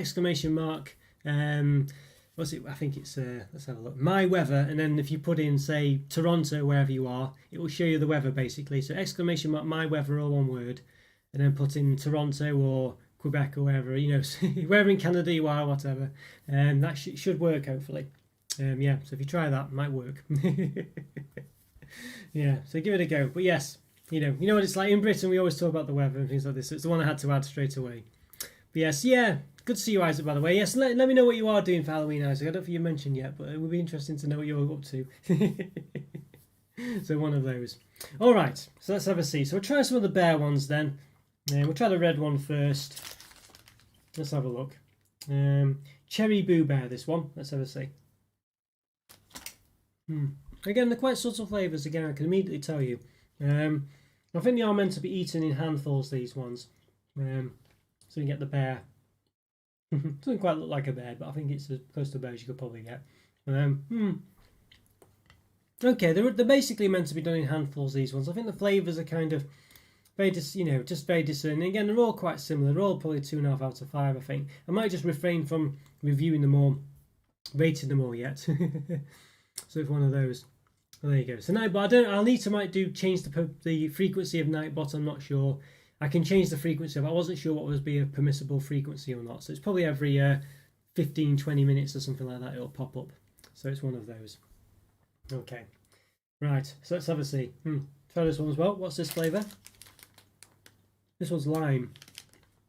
What's it? I think it's let's have a look. My weather, and then if you put in say Toronto wherever you are, it will show you the weather basically. So ! My weather, all one word. And then put in Toronto or Quebec or wherever, you know, wherever in Canada you are, whatever. That should work, hopefully. Yeah, so if you try that, it might work. Yeah, so give it a go. But yes, you know what it's like in Britain. We always talk about the weather and things like this. So it's the one I had to add straight away. But yes, yeah, good to see you, Isaac, by the way. Yes, let me know what you are doing for Halloween, Isaac. I don't think you mentioned yet, but it would be interesting to know what you're up to. So one of those. All right, so let's have a see. So we'll try some of the bear ones then. We'll try the red one first. Let's have a look. Cherry Boo Bear, this one. Let's have a see. Again, they're quite subtle flavours. Again, I can immediately tell you. I think they are meant to be eaten in handfuls, these ones. So you can get the bear. Doesn't quite look like a bear, but I think it's as close to a bear as you could probably get. Okay, they're basically meant to be done in handfuls, these ones. I think the flavours are kind of very, just very discerning. Again, they're all quite similar. They're all probably 2.5 out of 5, I think. I might just refrain from reviewing them all, rating them all yet. So it's one of those. Well, there you go. So Nightbot, I'll need to change the frequency of Nightbot. I'm not sure. I can change the frequency of. I wasn't sure what would be a permissible frequency or not. So it's probably every 15-20 minutes or something like that. It'll pop up. So it's one of those. Okay, right. So let's have a see. Try this one as well. What's this flavour? This one's lime.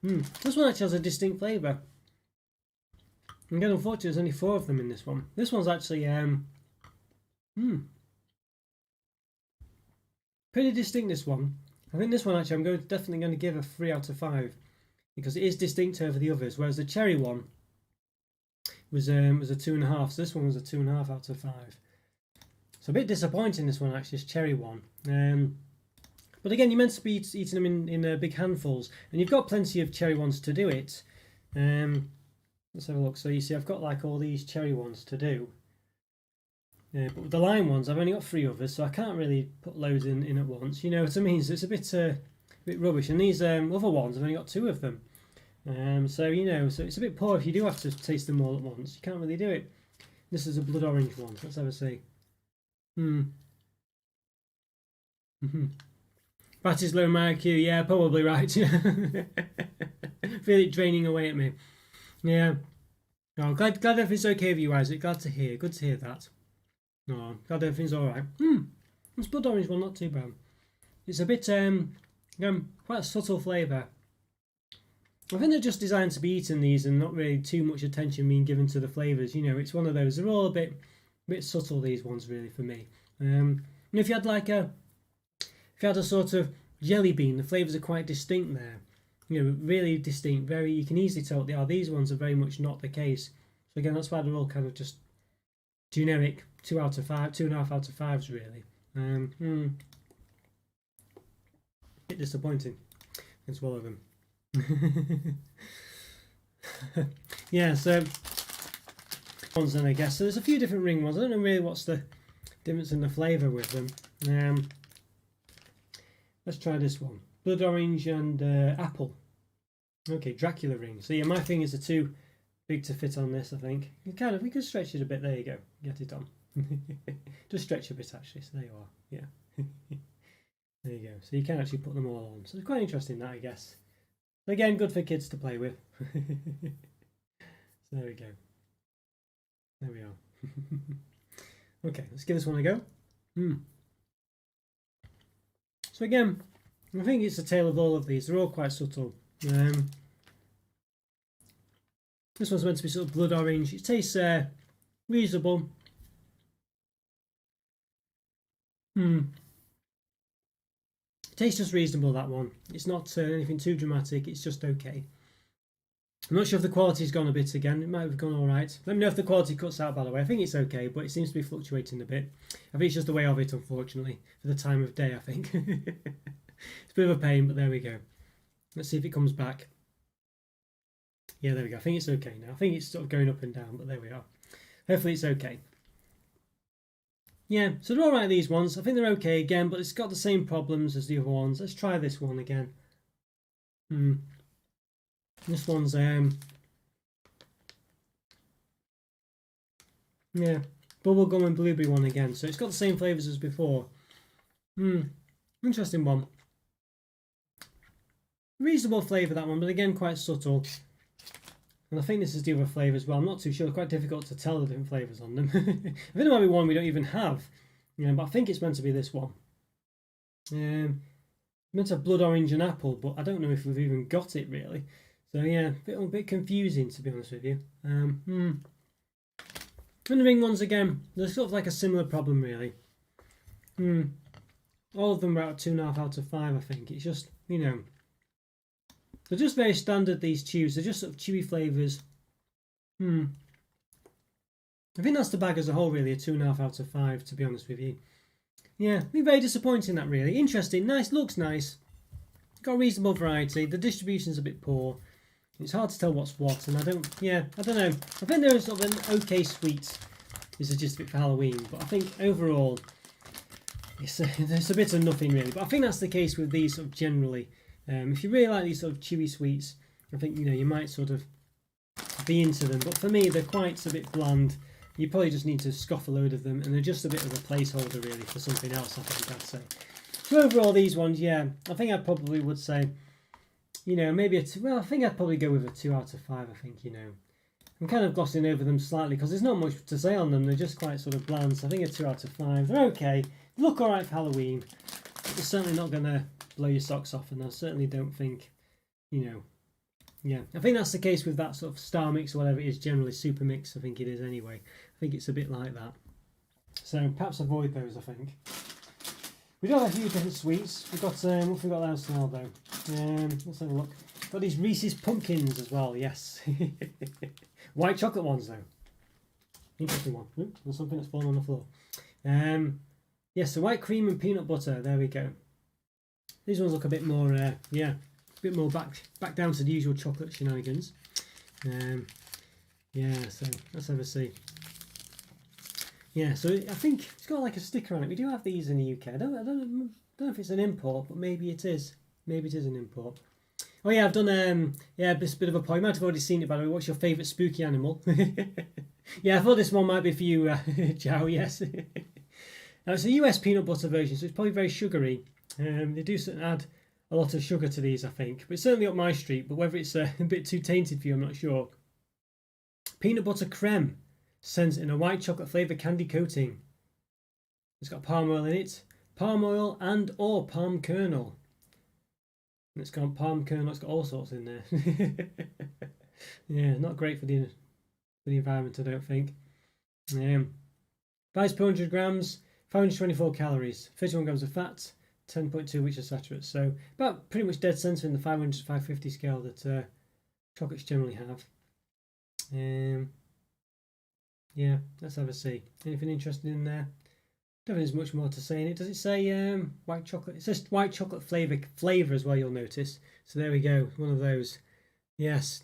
This one actually has a distinct flavour. Again, unfortunately, there's only 4 of them in this one. This one's actually pretty distinct. This one. I think this one actually I'm definitely going to give a 3 out of 5 because it is distinct over the others. Whereas the cherry one was a 2.5. So this one was a 2.5 out of 5. So a bit disappointing, this one actually, this cherry one. But again, you're meant to be eating them in big handfuls, and you've got plenty of cherry ones to do it. Let's have a look. So you see, I've got like all these cherry ones to do. But with the lime ones, I've only got 3 others, so I can't really put loads in at once. You know what I mean? So it's a bit rubbish. And these other ones, I've only got 2 of them. So it's a bit poor if you do have to taste them all at once. You can't really do it. This is a blood orange one. Let's have a see. Batty's low my IQ. Yeah, probably right. Feel it draining away at me. Yeah. Oh, glad everything's okay with you, Isaac. Glad to hear. Good to hear that. Oh, glad everything's all right. This blood orange one, not too bad. It's a bit quite a subtle flavour. I think they're just designed to be eaten, these, and not really too much attention being given to the flavours. You know, it's one of those. They're all a bit subtle, these ones, really, for me. And if you had a sort of jelly bean, the flavours are quite distinct there. You know, really distinct. You can easily tell what they are. These ones are very much not the case. So again, that's why they're all kind of just generic 2 out of 5, 2.5 out of 5s, really. Bit disappointing. I can swallow them. Yeah, so ones then, I guess. So there's a few different ring ones. I don't know really what's the difference in the flavour with them. Let's try this one. Blood orange and apple. Okay, Dracula ring. So yeah, my fingers are too big to fit on this, I think. We can stretch it a bit. There you go. Get it on. Just stretch a bit, actually. So there you are. Yeah. There you go. So you can actually put them all on. So it's quite interesting, that, I guess. Again, good for kids to play with. So there we go. There we are. Okay, let's give this one a go. So again, I think it's a tale of all of these. They're all quite subtle. This one's meant to be sort of blood orange. It tastes reasonable. It tastes just reasonable, that one. It's not anything too dramatic. It's just okay. I'm not sure if the quality's gone a bit again. It might have gone all right. Let me know if the quality cuts out, by the way. I think it's okay, but it seems to be fluctuating a bit. I think it's just the way of it, unfortunately, for the time of day, I think. It's a bit of a pain, but there we go. Let's see if it comes back. Yeah, there we go. I think it's okay now. I think it's sort of going up and down, but there we are. Hopefully it's okay. Yeah, so they're all right, these ones. I think they're okay again, but it's got the same problems as the other ones. Let's try this one again. This one's yeah, bubblegum and blueberry one again. So it's got the same flavours as before. Interesting one. Reasonable flavour, that one, but again quite subtle. And I think this is the other flavour as well. I'm not too sure. It's quite difficult to tell the different flavours on them. I think there might be one we don't even have. Yeah, but I think it's meant to be this one. Meant to have blood orange and apple, but I don't know if we've even got it really. So yeah, a bit confusing, to be honest with you. And the ring ones again, they're sort of like a similar problem really. All of them are at 2.5 out of 5, I think. It's just, you know, they're just very standard, these chews. They're just sort of chewy flavours. I think that's the bag as a whole really, a 2.5 out of 5, to be honest with you. Yeah, very disappointing, that really. Interesting, nice, looks nice. Got a reasonable variety. The distribution's a bit poor. It's hard to tell what's what, and I don't know. I think they're sort of an okay sweet is the gist of it for Halloween. But I think overall, it's a bit of nothing really. But I think that's the case with these sort of generally. If you really like these sort of chewy sweets, I think you might sort of be into them. But for me, they're quite a bit bland. You probably just need to scoff a load of them, and they're just a bit of a placeholder really for something else, I think I'd say. So overall, these ones, yeah, I think I probably would say, maybe a 2. Well, I think I'd probably go with a 2 out of 5. I think, I'm kind of glossing over them slightly because there's not much to say on them. They're just quite sort of bland. So I think a 2 out of 5. They're okay. They look all right for Halloween. But they're certainly not going to blow your socks off, and I certainly don't think, yeah, I think that's the case with that sort of Star Mix or whatever it is, generally Super Mix, I think it is anyway. I think it's a bit like that. So perhaps avoid those, I think. We do have a few different sweets. We've got, what have we got else now though? Let's have a look. Got these Reese's Pumpkins as well, yes. White chocolate ones though. Interesting one. Oops, there's something that's fallen on the floor. Yes, so white cream and peanut butter, there we go. These ones look a bit more, yeah, a bit more back down to the usual chocolate shenanigans. Yeah, so let's have a see. Yeah, so I think it's got like a sticker on it. We do have these in the UK. I don't know if it's an import, but maybe it is. Maybe it is an import. Oh yeah, I've done yeah, this bit of a point. You might have already seen it by the way. What's your favourite spooky animal? Yeah, I thought this one might be for you, Joe. Yes. Now it's a US peanut butter version, so it's probably very sugary. They do add a lot of sugar to these, I think, but it's certainly up my street. But whether it's a bit too tainted for you, I'm not sure. Peanut butter creme, sends in a white chocolate flavoured candy coating. It's got palm oil in it, palm oil and or palm kernel. And it's got palm kernel. It's got all sorts in there. Yeah, not great for the environment, I don't think. Price per 100 grams, 524 calories, 31 grams of fat, 10.2 which are saturates. So about pretty much dead centre in the 500 to 550 scale that chocolates generally have. Yeah, let's have a see. Anything interesting in there? Don't think there's much more to say in it. Does it say white chocolate? It says white chocolate flavour as well, you'll notice. So there we go, one of those. Yes.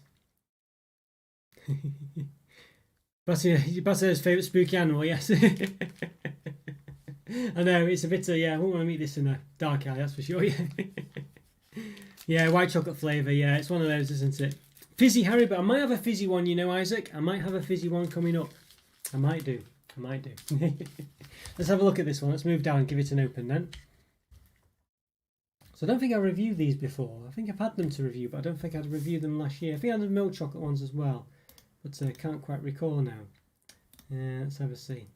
Butter's favourite spooky animal, yes. I know, it's a bit yeah, I wouldn't want to meet this in a dark alley, that's for sure. Yeah, yeah, white chocolate flavour, yeah, it's one of those, isn't it? Fizzy Haribo, I might have a fizzy one, Isaac. I might have a fizzy one coming up. I might do. Let's have a look at this one. Let's move down and give it an open then. So I don't think I reviewed these before. I think I've had them to review, but I don't think I'd reviewed them last year. I think I had the milk chocolate ones as well, but I can't quite recall now. Let's have a see.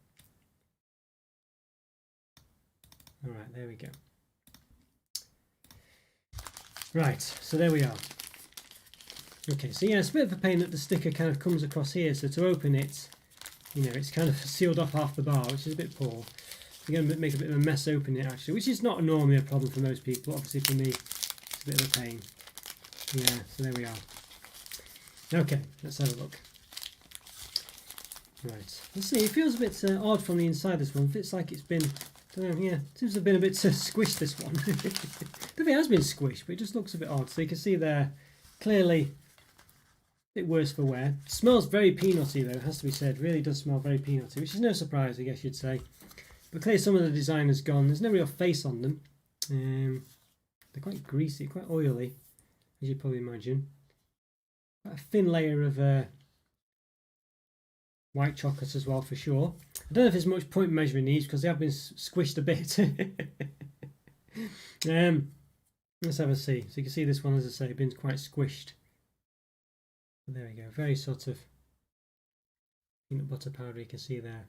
Alright, there we go. Right, so there we are. Okay, so yeah, it's a bit of a pain that the sticker kind of comes across here, so to open it, it's kind of sealed off half the bar, which is a bit poor. You're going to make a bit of a mess opening it actually, which is not normally a problem for most people. Obviously for me, it's a bit of a pain. Yeah, so there we are. Okay, let's have a look. Right, let's see, it feels a bit odd from the inside, this one. It feels like it's been, I don't know, yeah, seems to have been a bit squished, this one. I don't think it has been squished, but it just looks a bit odd. So you can see there, clearly, a bit worse for wear. It smells very peanutty though, it has to be said. It really does smell very peanutty, which is no surprise, I guess you'd say. But clearly some of the design has gone. There's no real face on them. They're quite greasy, quite oily, as you probably imagine. Quite a thin layer of white chocolate as well, for sure. I don't know if there's much point measuring these because they have been squished a bit. Let's have a see. So you can see this one, as I say, been quite squished. There we go, very sort of peanut butter powder, you can see there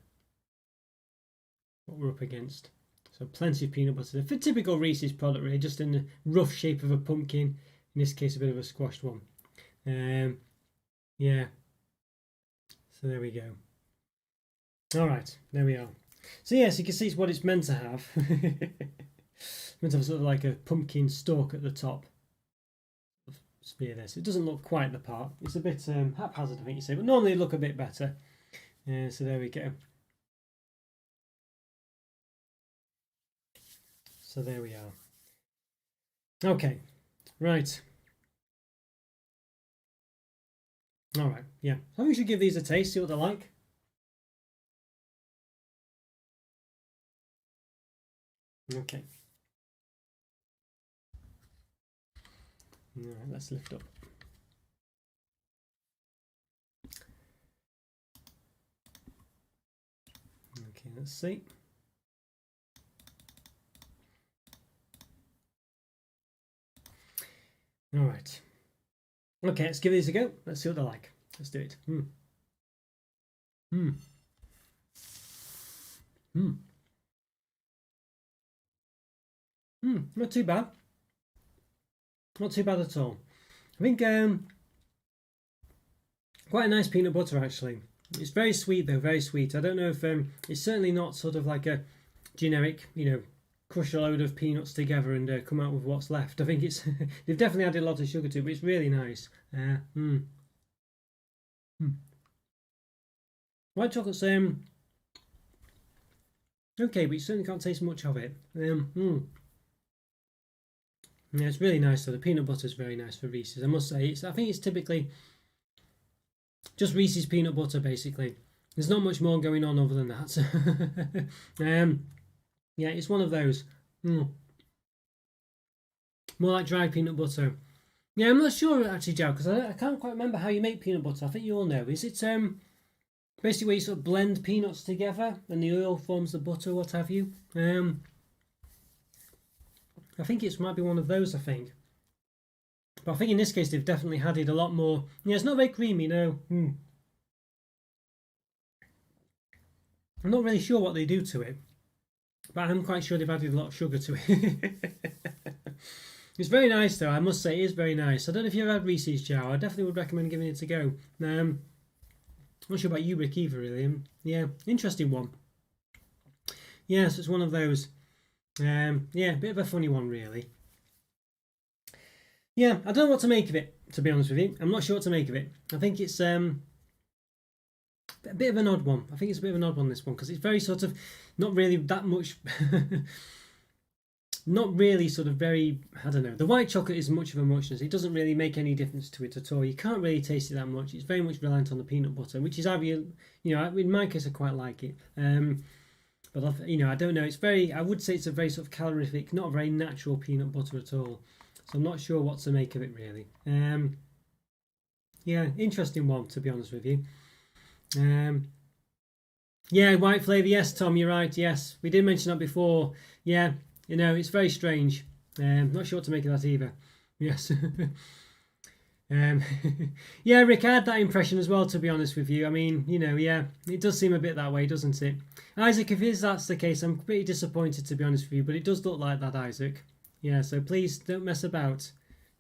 what we're up against. So plenty of peanut butter. For typical Reese's product really, just in the rough shape of a pumpkin, in this case a bit of a squashed one. Yeah, so there we go. Alright, there we are. So yes, you can see it's what it's meant to have. It's meant to have sort of like a pumpkin stalk at the top. Spear this. It doesn't look quite the part. It's a bit haphazard, I think you say, but normally it look a bit better. So there we go. So there we are. Okay, right. All right, yeah. I think we should give these a taste, see what they're like. Okay. All right, let's lift up. Okay, let's see. All right. Okay, let's give these a go. Let's see what they're like. Let's do it. Not too bad. Not too bad at all. I think quite a nice peanut butter actually. It's very sweet though, very sweet. I don't know if it's certainly not sort of like a generic, you know, crush a load of peanuts together and come out with what's left. I think it's they've definitely added a lot of sugar to it, but it's really nice. White chocolate's okay, but you certainly can't taste much of it. Yeah, it's really nice though. The peanut butter is very nice for Reese's. I must say, I think it's typically just Reese's peanut butter basically. There's not much more going on other than that. Yeah, it's one of those. More like dry peanut butter. Yeah, I'm not sure actually, Joe, because I can't quite remember how you make peanut butter. I think you all know. Is it basically where you sort of blend peanuts together and the oil forms the butter, what have you? I think it might be one of those, I think. But I think in this case they've definitely added a lot more. Yeah, it's not very creamy, no. I'm not really sure what they do to it, but I'm quite sure they've added a lot of sugar to it. It's very nice though, I must say, it is very nice. I don't know if you've had Reese's, Joe. I definitely would recommend giving it a go. I'm not sure about you, Rick, either, really. Yeah, interesting one. Yeah, so it's one of those. Yeah, a bit of a funny one, really. Yeah, I don't know what to make of it, to be honest with you. I'm not sure what to make of it. I think it's a bit of an odd one. I think it's a bit of an odd one, this one, because it's very sort of not really that much. Not really sort of very, I don't know. The white chocolate is much of a muchness. It doesn't really make any difference to it at all. You can't really taste it that much. It's very much reliant on the peanut butter, which is either, you know, in my case I quite like it. But you know, I don't know. It's very, I would say it's a very sort of calorific, not a very natural peanut butter at all. So I'm not sure what to make of it really. Yeah, interesting one, to be honest with you. Yeah, white flavour. Yes, Tom, you're right. Yes, we did mention that before. Yeah, you know, it's very strange. Not sure what to make of that either. Yes. Yeah, Rick, I had that impression as well, to be honest with you. I mean, you know, yeah, it does seem a bit that way, doesn't it? Isaac, if that's the case, I'm pretty disappointed, to be honest with you, but it does look like that, Isaac. Yeah, so please don't mess about.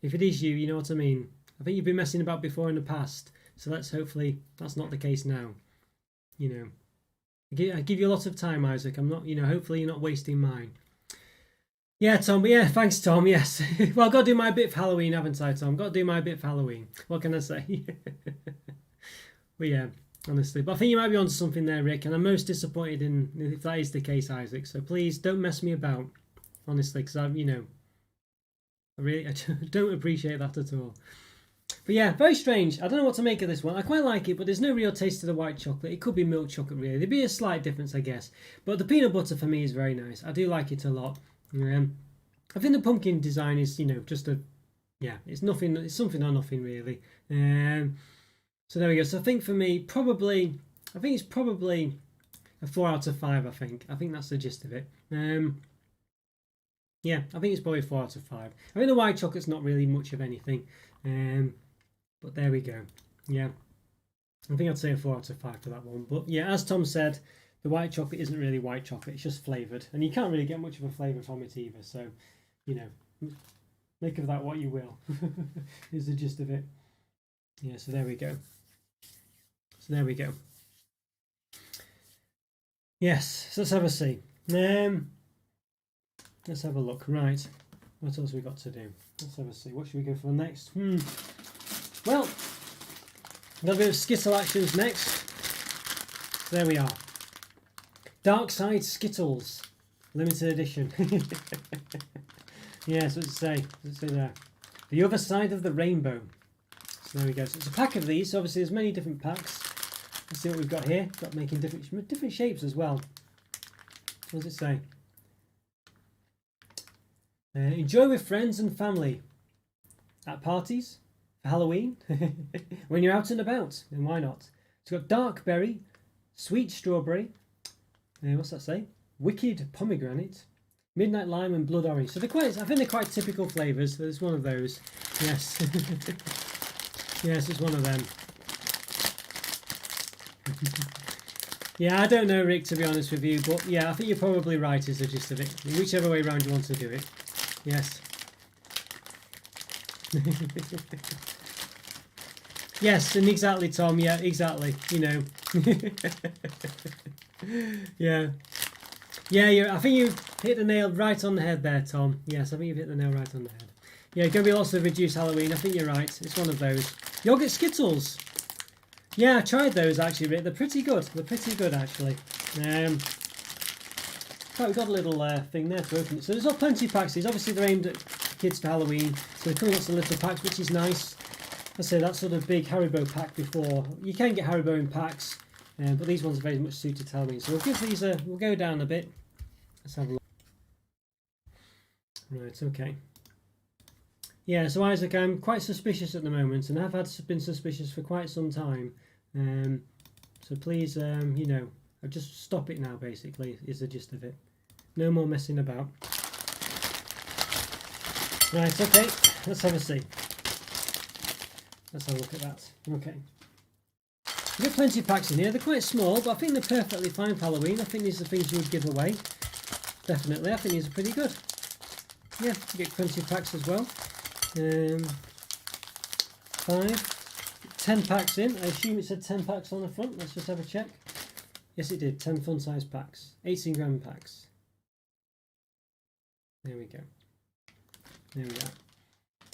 If it is you, you know what I mean. I think you've been messing about before in the past, so let's hopefully that's not the case now. You know, I give you a lot of time, Isaac. I'm not, you know, hopefully you're not wasting mine. Yeah, Tom. But yeah, thanks, Tom. Yes. Well, I've got to do my bit for Halloween, haven't I, Tom? Got to do my bit for Halloween. What can I say? But yeah, honestly. But I think you might be onto something there, Rick, and I'm most disappointed in if that is the case, Isaac. So please don't mess me about, honestly, because I don't appreciate that at all. But yeah, very strange. I don't know what to make of this one. I quite like it, but there's no real taste to the white chocolate. It could be milk chocolate, really. There'd be a slight difference, I guess. But the peanut butter for me is very nice. I do like it a lot. I think the pumpkin design is, you know, just it's nothing. It's something or nothing, really. So there we go. So I think for me, it's probably a 4 out of 5. I think that's the gist of it. Yeah, I think it's probably 4 out of 5. I think the white chocolate's not really much of anything. But there we go. Yeah, I think I'd say a 4 out of 5 for that one. But yeah, as Tom said, the white chocolate isn't really white chocolate. It's just flavoured. And you can't really get much of a flavour from it either. So, you know, make of that what you will, is the gist of it. Yeah, so there we go. Yes, so let's have a see. Let's have a look. Right, what else have we got to do? Let's have a see. What should we go for next? Well, we've got a bit of Skittle actions next. There we are. Dark Side Skittles, limited edition. Yeah, so what's it say there? The other side of the rainbow. So there we go. So it's a pack of these. So obviously there's many different packs. Let's see what we've got here. Got making different shapes as well. What does it say? Enjoy with friends and family. At parties, for Halloween, when you're out and about, then why not? It's got dark berry, sweet strawberry, what's that say? Wicked pomegranate, midnight lime and blood orange. So they're quite, I think they're quite typical flavours. There's one of those. Yes. Yes, it's one of them. Yeah, I don't know, Rick, to be honest with you, but yeah, I think you're probably right is the gist of it. Whichever way around you want to do it. Yes. Yes, and exactly, Tom. Yeah, exactly. You know. Yeah. Yeah, I think you hit the nail right on the head there, Tom. Yes, I think you've hit the nail right on the head. Yeah, going to be lots of reduced Halloween. I think you're right. It's one of those. Yogurt Skittles. Yeah, I tried those actually, Rick. They're pretty good. They're pretty good actually. In fact, we've got a little thing there to open it. So there's all plenty of packs. These obviously they're aimed at kids for Halloween. So they're coming lots of little packs, which is nice. I say that sort of big Haribo pack before. You can get Haribo in packs, but these ones are very much suited to Halloween. So we'll give these a. We'll go down a bit. Let's have a look. Right. Okay. Yeah. So Isaac, I'm quite suspicious at the moment, and I've been suspicious for quite some time. So please, you know, I'll just stop it now. Basically, is the gist of it. No more messing about. Right. Okay. Let's have a see. Let's have a look at that. Okay. We've got plenty of packs in here. They're quite small, but I think they're perfectly fine for Halloween. I think these are things you would give away. Definitely. I think these are pretty good. Yeah, you get plenty of packs as well. 10 packs in. I assume it said 10 packs on the front. Let's just have a check. Yes, it did. 10 fun-size packs. 18-gram packs. There we go. There we are.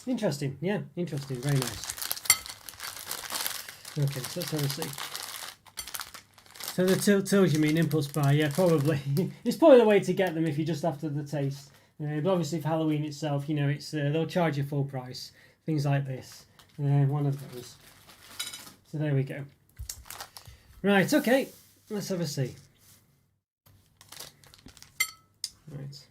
Interesting. Yeah, interesting. Very nice. Okay, so let's have a see. So the tills you mean impulse buy? Yeah, probably. It's probably the way to get them if you're just after the taste. But obviously for Halloween itself, you know, it's they'll charge you full price. Things like this. One of those. So there we go. Right, okay. Let's have a see. Right.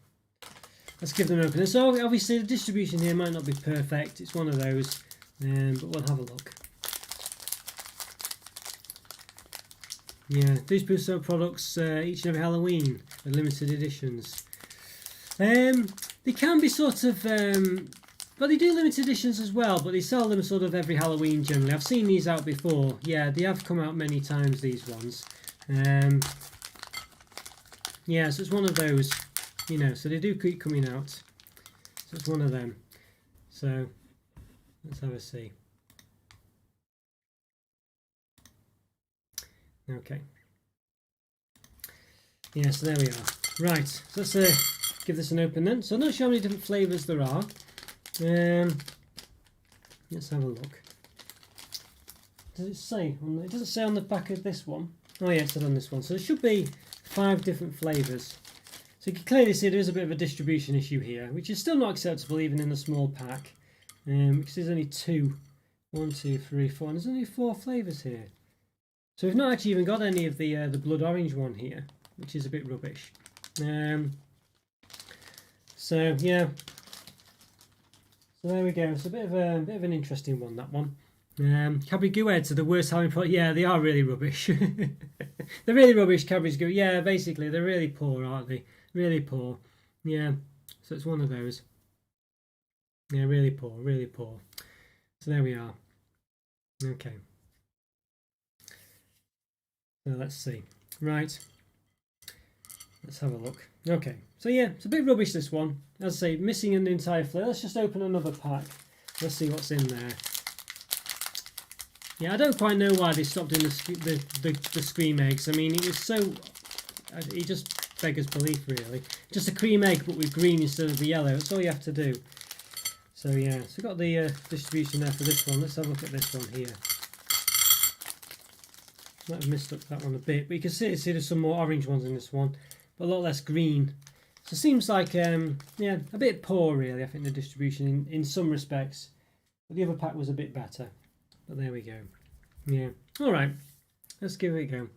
Let's give them open. So obviously the distribution here might not be perfect. It's one of those. But we'll have a look. Yeah, these Busso products each and every Halloween are limited editions. They can be sort of, well, they do limited editions as well, but they sell them sort of every Halloween generally. I've seen these out before. Yeah, they have come out many times, these ones. Yeah, so it's one of those, you know, so they do keep coming out. So it's one of them. So let's have a see. Okay. Yeah, so there we are. Right, so let's give this an open then. So I'm not sure how many different flavours there are. Let's have a look. Does it say? It doesn't say on the back of this one. Oh yeah, it said on this one. So there should be 5 different flavours. So you can clearly see there is a bit of a distribution issue here, which is still not acceptable even in a small pack. Because there's only 2. 1, 2, 3, 4. And there's only 4 flavours here. So we've not actually even got any of the blood orange one here, which is a bit rubbish. So yeah. So there we go. It's a bit of an interesting one, that one. Cadbury Goo Heads are the worst Halloween product. Yeah, they are really rubbish. They're really rubbish, Cadbury's Goo. Yeah, basically they're really poor, aren't they? Really poor. Yeah. So it's one of those. Yeah, really poor, really poor. So there we are. Okay. So let's see. Right. Let's have a look. Okay. So yeah, it's a bit rubbish, this one. As I say, missing an entire flavour. Let's just open another pack. Let's see what's in there. Yeah, I don't quite know why they stopped doing the Scream eggs. I mean, it was so... It just beggars belief, really. Just a cream egg, but with green instead of the yellow. That's all you have to do. So yeah, so we've got the distribution there for this one. Let's have a look at this one here. Might have missed up that one a bit, but you can see there's some more orange ones in this one, but a lot less green. So it seems like, yeah, a bit poor really, I think, the distribution in some respects. But the other pack was a bit better. But there we go. Yeah. All right. Let's give it a go.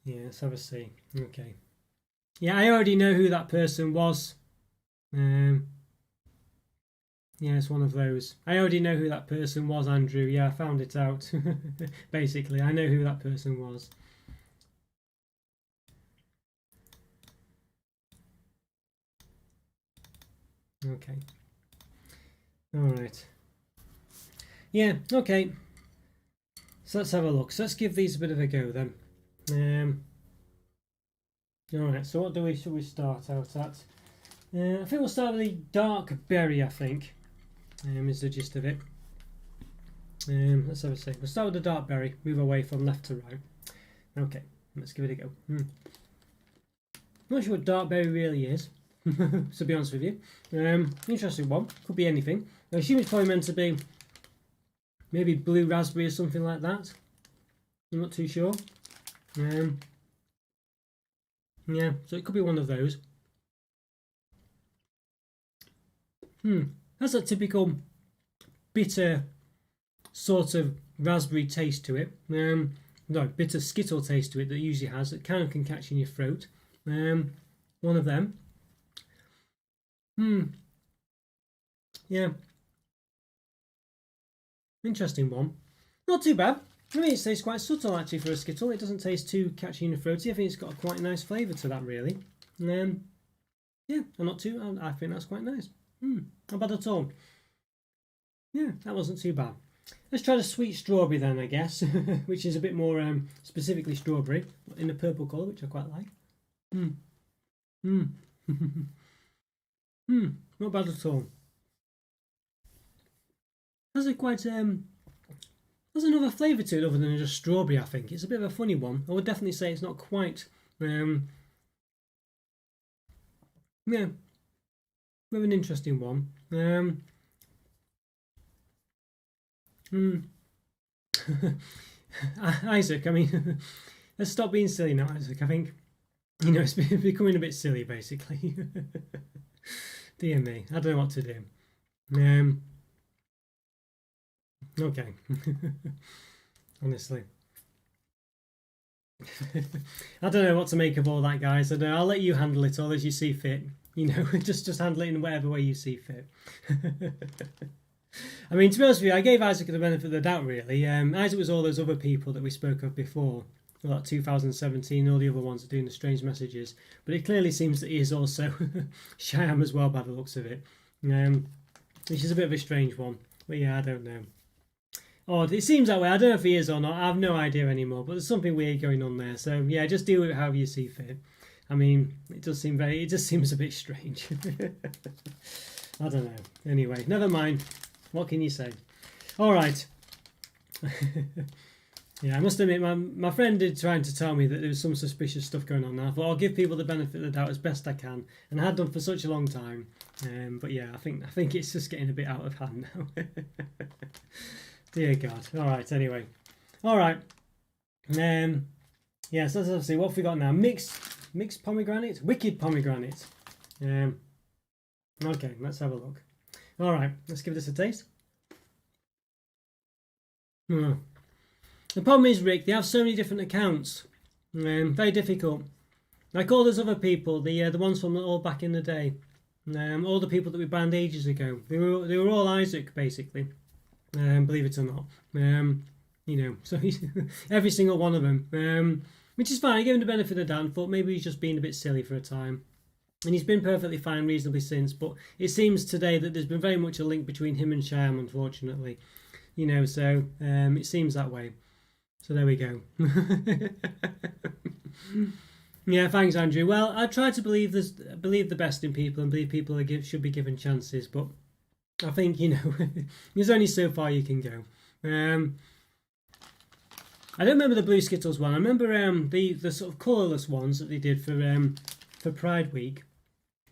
Yeah, let's have a see. Okay. Yeah, I already know who that person was. Yeah, it's one of those. I already know who that person was, Andrew. Yeah, I found it out. Basically, I know who that person was. Okay. All right. Yeah, okay. So let's have a look. So let's give these a bit of a go then. All right, so what should we start out at? I think we'll start with the dark berry, I think. Is the gist of it. Let's have a see. We'll start with the dark berry, move away from left to right. Okay, let's give it a go. I'm not sure what dark berry really is, to be honest with you. Interesting one. Could be anything. I assume it's probably meant to be maybe blue raspberry or something like that. I'm not too sure. Yeah, so it could be one of those. That's a typical bitter sort of raspberry taste to it. No, bitter Skittle taste to it that it usually has. It kind of can catch in your throat. One of them. Yeah. Interesting one. Not too bad. I mean, it tastes quite subtle actually for a Skittle. It doesn't taste too catchy and throaty. I think it's got a quite nice flavour to that, really. Yeah, not too. I think that's quite nice. Not bad at all. Yeah, that wasn't too bad. Let's try the sweet strawberry then, I guess, which is a bit more specifically strawberry in a purple colour, which I quite like. Not bad at all. Has a quite there's another flavour to it other than just strawberry. I think it's a bit of a funny one. I would definitely say it's not quite yeah, bit of an interesting one. Isaac, I mean, let's stop being silly now, Isaac. I think, you know, it's becoming a bit silly, basically. Dear me, I don't know what to do. Okay. Honestly. I don't know what to make of all that, guys. I'll let you handle it all as you see fit. You know, just handle it in whatever way you see fit. I mean, to be honest with you, I gave Isaac the benefit of the doubt, really. Isaac was all those other people that we spoke of before, like 2017, all the other ones are doing the strange messages. But it clearly seems that he is also Shyam as well, by the looks of it. Which is a bit of a strange one. But yeah, I don't know. Odd. It seems that way. I don't know if he is or not. I have no idea anymore. But there's something weird going on there. So yeah, just deal with it however you see fit. I mean, it just seems a bit strange. I don't know. Anyway, never mind. What can you say? All right. Yeah, I must admit, my friend did trying to tell me that there was some suspicious stuff going on there. I thought I'll give people the benefit of the doubt as best I can, and I had done for such a long time. But yeah, I think it's just getting a bit out of hand now. Dear God. All right. Anyway. All right. Yes. Let's see what have we got now. Mixed pomegranate, wicked pomegranate. Okay. Let's have a look. All right. Let's give this a taste. The problem is, Rick, they have so many different accounts. Very difficult. Like all those other people, the ones from all back in the day, all the people that we banned ages ago. They were all Isaac, basically. Believe it or not. You know, so every single one of them. Which is fine. I gave him the benefit of the doubt and thought maybe he's just being a bit silly for a time. And he's been perfectly fine reasonably since. But it seems today that there's been very much a link between him and Shyam, unfortunately. You know, so it seems that way. So there we go. Yeah, thanks, Andrew. Well, I try to believe the best in people and believe people should be given chances. But I think, you know, there's only so far you can go. I don't remember the blue Skittles one. I remember the sort of colourless ones that they did for Pride Week.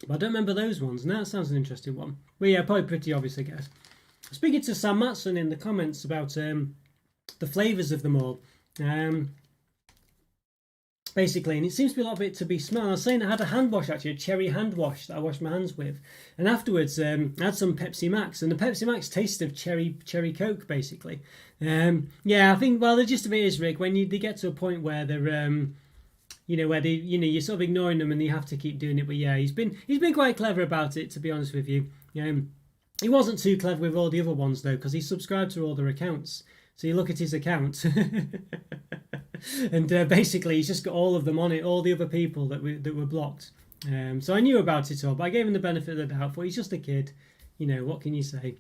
But I don't remember those ones. Now that sounds an interesting one. Well, yeah, probably pretty obvious, I guess. Speaking to Sam Matson in the comments about the flavours of them all, basically, and it seems to be a lot of it to be smelled. I was saying I had a hand wash, actually, a cherry hand wash that I washed my hands with, and afterwards I had some Pepsi Max, and the Pepsi Max tasted of cherry Coke, basically. Yeah, I think, well, the gist of it is, Rick, when they get to a point where they're you know, where they, you know, you're sort of ignoring them and you have to keep doing it. But yeah, he's been quite clever about it, to be honest with you. He wasn't too clever with all the other ones though, because he subscribed to all their accounts. So you look at his account, and basically he's just got all of them on it, all the other people that were blocked. So I knew about it all, but I gave him the benefit of the doubt. But he's just a kid, you know. What can you say?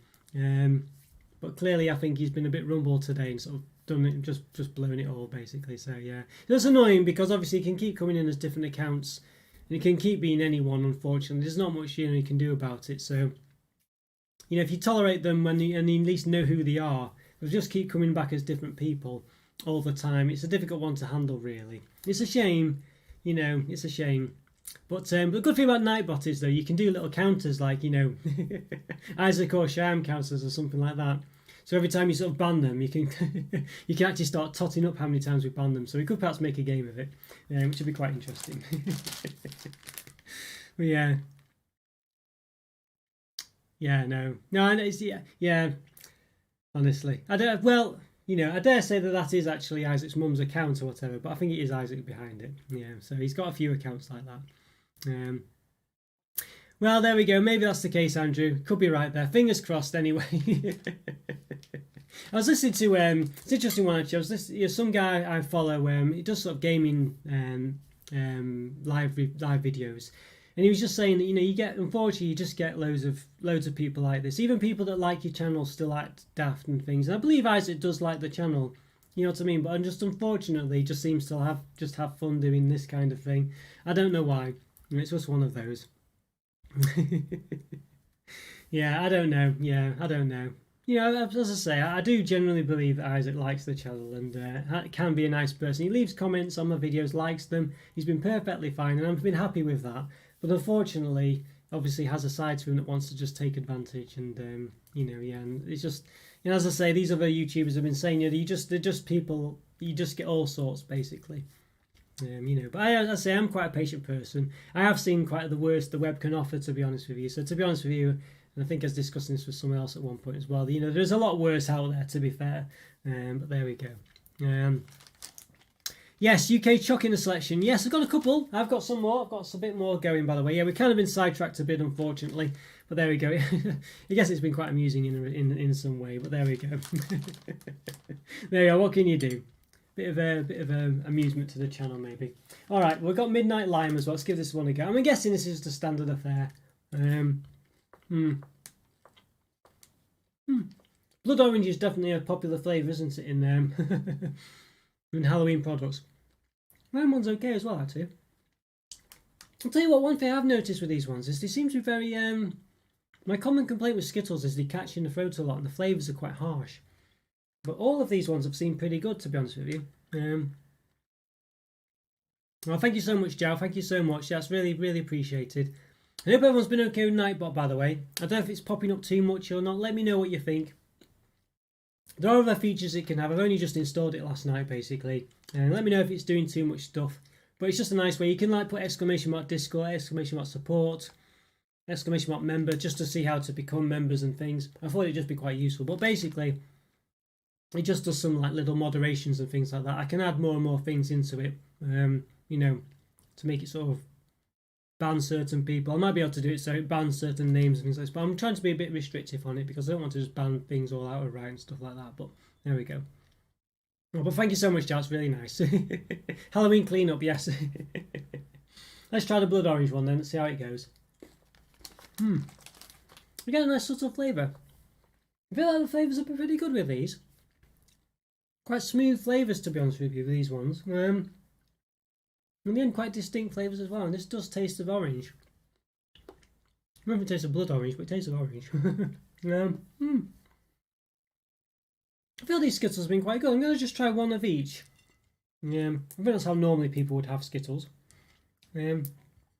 But clearly, I think he's been a bit rumbled today and sort of done it, just blown it all basically. So yeah, that's annoying because obviously he can keep coming in as different accounts, and he can keep being anyone. Unfortunately, there's not much you can do about it. So you know, if you tolerate them and you at least know who they are, they'll just keep coming back as different people all the time. It's a difficult one to handle, really. It's a shame, you know. It's a shame. But the good thing about Nightbot is though you can do little counters like, you know, Isaac or Sham counters or something like that. So every time you sort of ban them, you can you can actually start totting up how many times we ban them. So we could perhaps make a game of it, which would be quite interesting. But yeah. Yeah, no, it's, yeah. Honestly, I don't. Well, you know, I dare say that is actually Isaac's mum's account or whatever, but I think it is Isaac behind it. Yeah, so he's got a few accounts like that. Well, there we go. Maybe that's the case, Andrew. Could be right there. Fingers crossed. Anyway, I was listening to it's an interesting one actually. I was listening, some guy I follow. He does sort of gaming live videos. And he was just saying that, you know, unfortunately, you just get loads of people like this. Even people that like your channel still act daft and things. And I believe Isaac does like the channel, you know what I mean? But just unfortunately, just seems to have fun doing this kind of thing. I don't know why. It's just one of those. Yeah, I don't know. Yeah, I don't know. You know, as I say, I do generally believe that Isaac likes the channel and can be a nice person. He leaves comments on my videos, likes them. He's been perfectly fine, and I've been happy with that. But unfortunately, obviously has a side to him that wants to just take advantage, and you know, yeah, and it's just, you know, as I say, these other YouTubers have been saying, you know, they're just people, you just get all sorts basically, you know. But as I say, I'm quite a patient person. I have seen quite the worst the web can offer, to be honest with you. So to be honest with you, and I think I was discussing this with someone else at one point as well. You know, there's a lot worse out there, to be fair. But there we go. Yes, UK choc in the selection. Yes, I've got a couple. I've got some more. I've got a bit more going, by the way. Yeah, we've kind of been sidetracked a bit, unfortunately. But there we go. I guess it's been quite amusing in some way. But there we go. There you go. What can you do? Bit of amusement to the channel, maybe. All right, we've got Midnight Lime as well. Let's give this one a go. I'm guessing this is the standard affair. Blood orange is definitely a popular flavour, isn't it, in Halloween products. Lime one's okay as well, actually. I'll tell you what, one thing I've noticed with these ones is they seem to be very... my common complaint with Skittles is they catch in the throat a lot and the flavours are quite harsh. But all of these ones have seemed pretty good, to be honest with you. Well, thank you so much, Jow. Thank you so much. That's really, really appreciated. I hope everyone's been okay with Nightbot, by the way. I don't know if it's popping up too much or not. Let me know what you think. There are other features it can have. I've only just installed it last night, basically. And let me know if it's doing too much stuff. But it's just a nice way. You can like put exclamation mark Discord, exclamation mark support, exclamation mark member, just to see how to become members and things. I thought it'd just be quite useful. But basically, it just does some like little moderations and things like that. I can add more and more things into it, you know, to make it sort of ban certain people. I might be able to do it so it bans certain names and things like this, but I'm trying to be a bit restrictive on it because I don't want to just ban things all outright and stuff like that. But there we go. Oh, but thank you so much, Joe. It's really nice. Halloween cleanup, yes. Let's try the blood orange one then. Let's see how it goes. We get a nice subtle flavour. I feel like the flavours are pretty good with these. Quite smooth flavours, to be honest with you, with these ones. In the end, quite distinct flavours as well. And this does taste of orange. I don't know if it tastes of blood orange, but it tastes of orange. I feel these Skittles have been quite good. I'm going to just try one of each. I think that's how normally people would have Skittles. And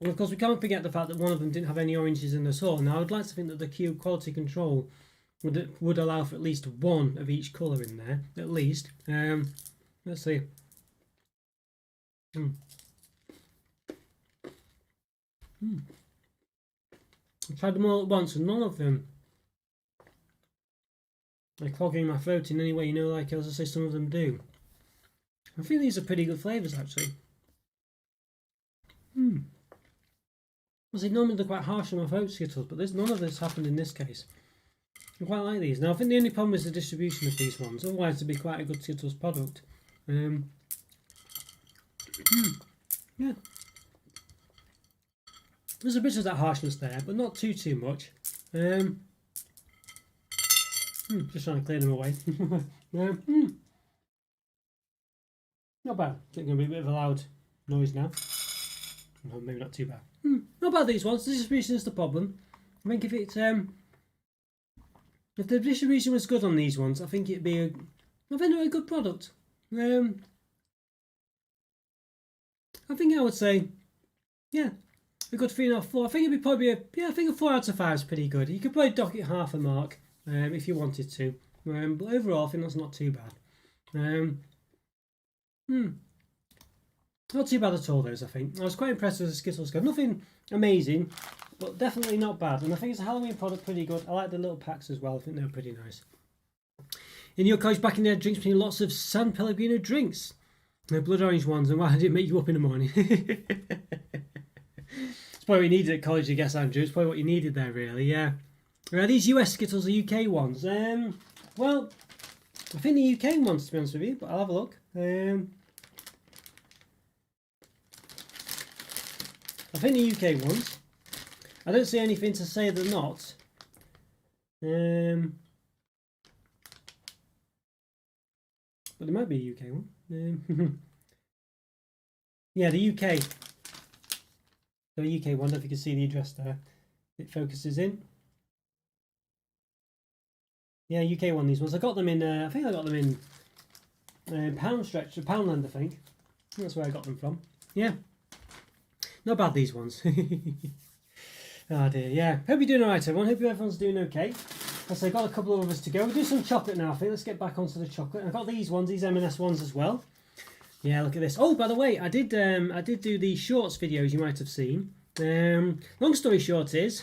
of course, we can't forget the fact that one of them didn't have any oranges in at all. Now, I'd like to think that the cube quality control would allow for at least one of each colour in there, at least. Let's see. I tried them all at once and none of them are clogging my throat in any way, you know, like as I say some of them do. I feel these are pretty good flavours actually. I say normally they're quite harsh on my throat Skittles, but there's none of this happened in this case. I quite like these. Now I think the only problem is the distribution of these ones. Otherwise, it'd be quite a good Skittles product. Yeah. There's a bit of that harshness there, but not too much. Just trying to clear them away. Not bad. I think it's going to be a bit of a loud noise now. No, maybe not too bad. Not bad these ones. The distribution is the problem. I think if the distribution was good on these ones, I think it'd be a good product. I think I would say, yeah, a good 3.5, 4. I think it'd be probably I think a 4 out of 5 is pretty good. You could probably dock it half a mark if you wanted to. But overall, I think that's not too bad. Not too bad at all, those, I think. I was quite impressed with the Skittles go. Nothing amazing, but definitely not bad. And I think it's a Halloween product, pretty good. I like the little packs as well. I think they're pretty nice. In your college back in there, drinks between lots of San Pellegrino drinks. The blood orange ones, and why did it make you up in the morning? It's probably what you needed at college, I guess, Andrew. It's probably what you needed there, really, yeah. These US Skittles are UK ones. Well, I think the UK ones, to be honest with you, but I'll have a look. I think the UK ones. I don't see anything to say they're not. But there might be a UK one. Yeah, the UK. The UK one, if you can see the address there. It focuses in. Yeah, UK one, these ones. I got them in, I think I got them in Poundland, I think. That's where I got them from. Yeah. Not bad, these ones. Oh dear, yeah. Hope you're doing alright, everyone. Hope everyone's doing okay. As I got a couple of others to go. We'll do some chocolate now, I think. Let's get back onto the chocolate. I've got these ones, these M&S ones as well. Yeah, look at this. Oh, by the way, I did do the shorts videos you might have seen. Long story short is,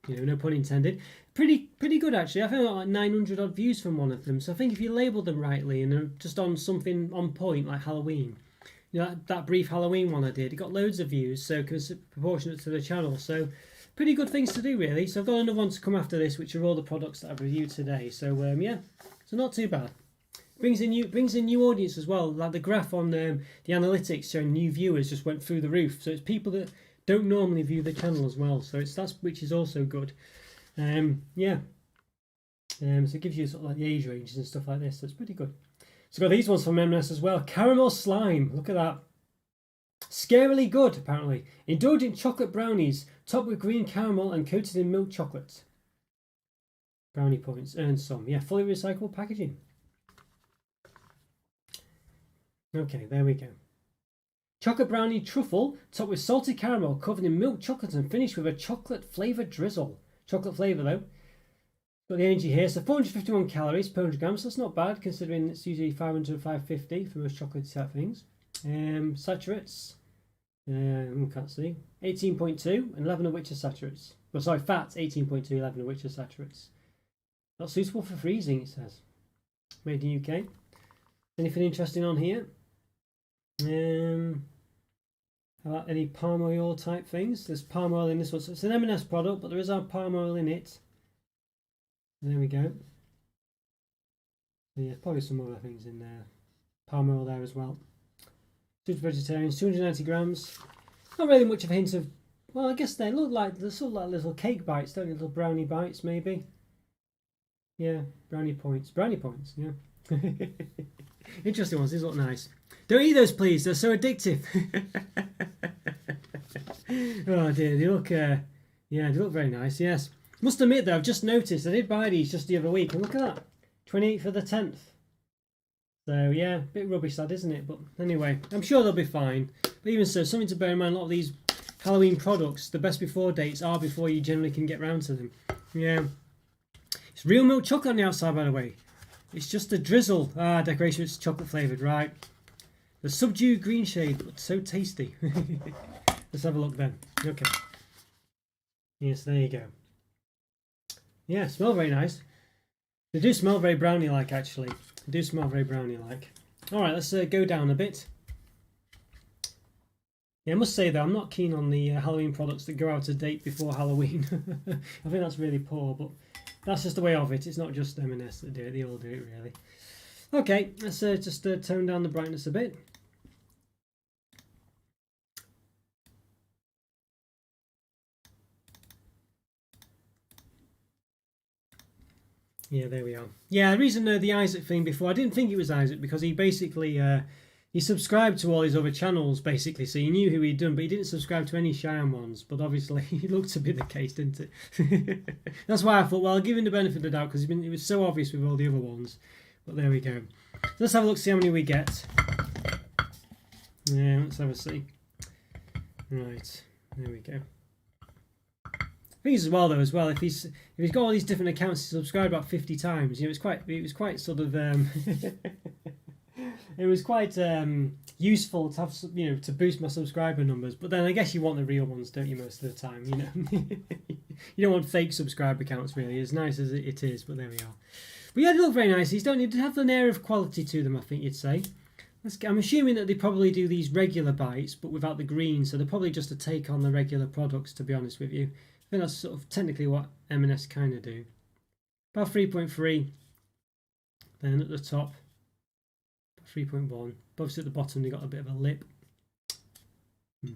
no pun intended, pretty good actually. I think I got like 900 odd views from one of them. So I think if you label them rightly and they're just on something on point like Halloween, that brief Halloween one I did, it got loads of views, so it's proportionate to the channel. So pretty good things to do really. So I've got another one to come after this, which are all the products that I've reviewed today. So yeah, so not too bad. Brings in new audience as well. Like the graph on the analytics showing new viewers just went through the roof. So it's people that don't normally view the channel as well. So that's which is also good. Yeah. So it gives you sort of like the age ranges and stuff like this. So it's pretty good. So got these ones from M&S as well. Caramel slime. Look at that. Scarily good, apparently. Indulgent chocolate brownies, topped with green caramel and coated in milk chocolate. Brownie points. Earn some. Yeah, fully recyclable packaging. Okay, there we go. Chocolate brownie truffle, topped with salted caramel, covered in milk chocolate and finished with a chocolate flavoured drizzle. Chocolate flavour though. Got the energy here, so 451 calories per 100 grams. That's not bad considering it's usually 500 to 550 for most chocolate type things. Saturates, can't see. 18.2 and 11 of which are saturates. Well, sorry, fats 18.2, 11 of which are saturates. Not suitable for freezing, it says. Made in UK. Anything interesting on here? How about any palm oil type things? There's palm oil in this one. So it's an M&S product, but there is our palm oil in it. There we go. So yeah, probably some other things in there. Palm oil there as well. Good vegetarians, 290 grams. Not really much of a hint of. Well, I guess they look like they're sort of like little cake bites, don't they? Little brownie bites, maybe. Yeah, brownie points. Brownie points. Yeah. Interesting ones. These look nice. Don't eat those, please. They're so addictive. Oh dear, they look. Yeah, they look very nice. Yes. Must admit though, I've just noticed I did buy these just the other week, and look at that, 28th for the 10th. So yeah, a bit rubbish that, isn't it? But anyway, I'm sure they'll be fine. But even so, something to bear in mind: a lot of these Halloween products, the best before dates are before you generally can get round to them. Yeah. It's real milk chocolate on the outside, by the way. It's just a drizzle. Decoration is chocolate flavoured, right? The subdued green shade, but so tasty. Let's have a look then. Okay. Yes, there you go. Yeah, smell very nice. They do smell very brownie-like, actually. They do smell very brownie-like. All right, let's go down a bit. Yeah, I must say though, I'm not keen on the Halloween products that go out of date before Halloween. I think that's really poor, but that's just the way of it. It's not just M&S that do it, they all do it really. Okay, let's just tone down the brightness a bit. Yeah, there we are. Yeah, the reason the Isaac thing before, I didn't think it was Isaac because he basically he subscribed to all his other channels basically, so you knew who he'd done, but he didn't subscribe to any Cheyenne ones. But obviously, it looked to be the case, didn't it? That's why I thought, well, I'll give him the benefit of the doubt because it was so obvious with all the other ones. But there we go. So let's have a look, see how many we get. Yeah, let's have a see. Right, there we go. I think as well though, if he's got all these different accounts, he's subscribed about 50 times. You know, it was quite sort of it was quite useful to have, you know, to boost my subscriber numbers. But then I guess you want the real ones, don't you? Most of the time, you know, you don't want fake subscriber accounts really. As nice as it is, but there we are. But yeah, they look very nice. These don't need to have an air of quality to them, I think you'd say. I'm assuming that they probably do these regular bites, but without the green. So they're probably just a take on the regular products, to be honest with you. I think that's sort of technically what M&S kind of do. About 3.3. Then at the top, 3.1. Obviously at the bottom they got a bit of a lip.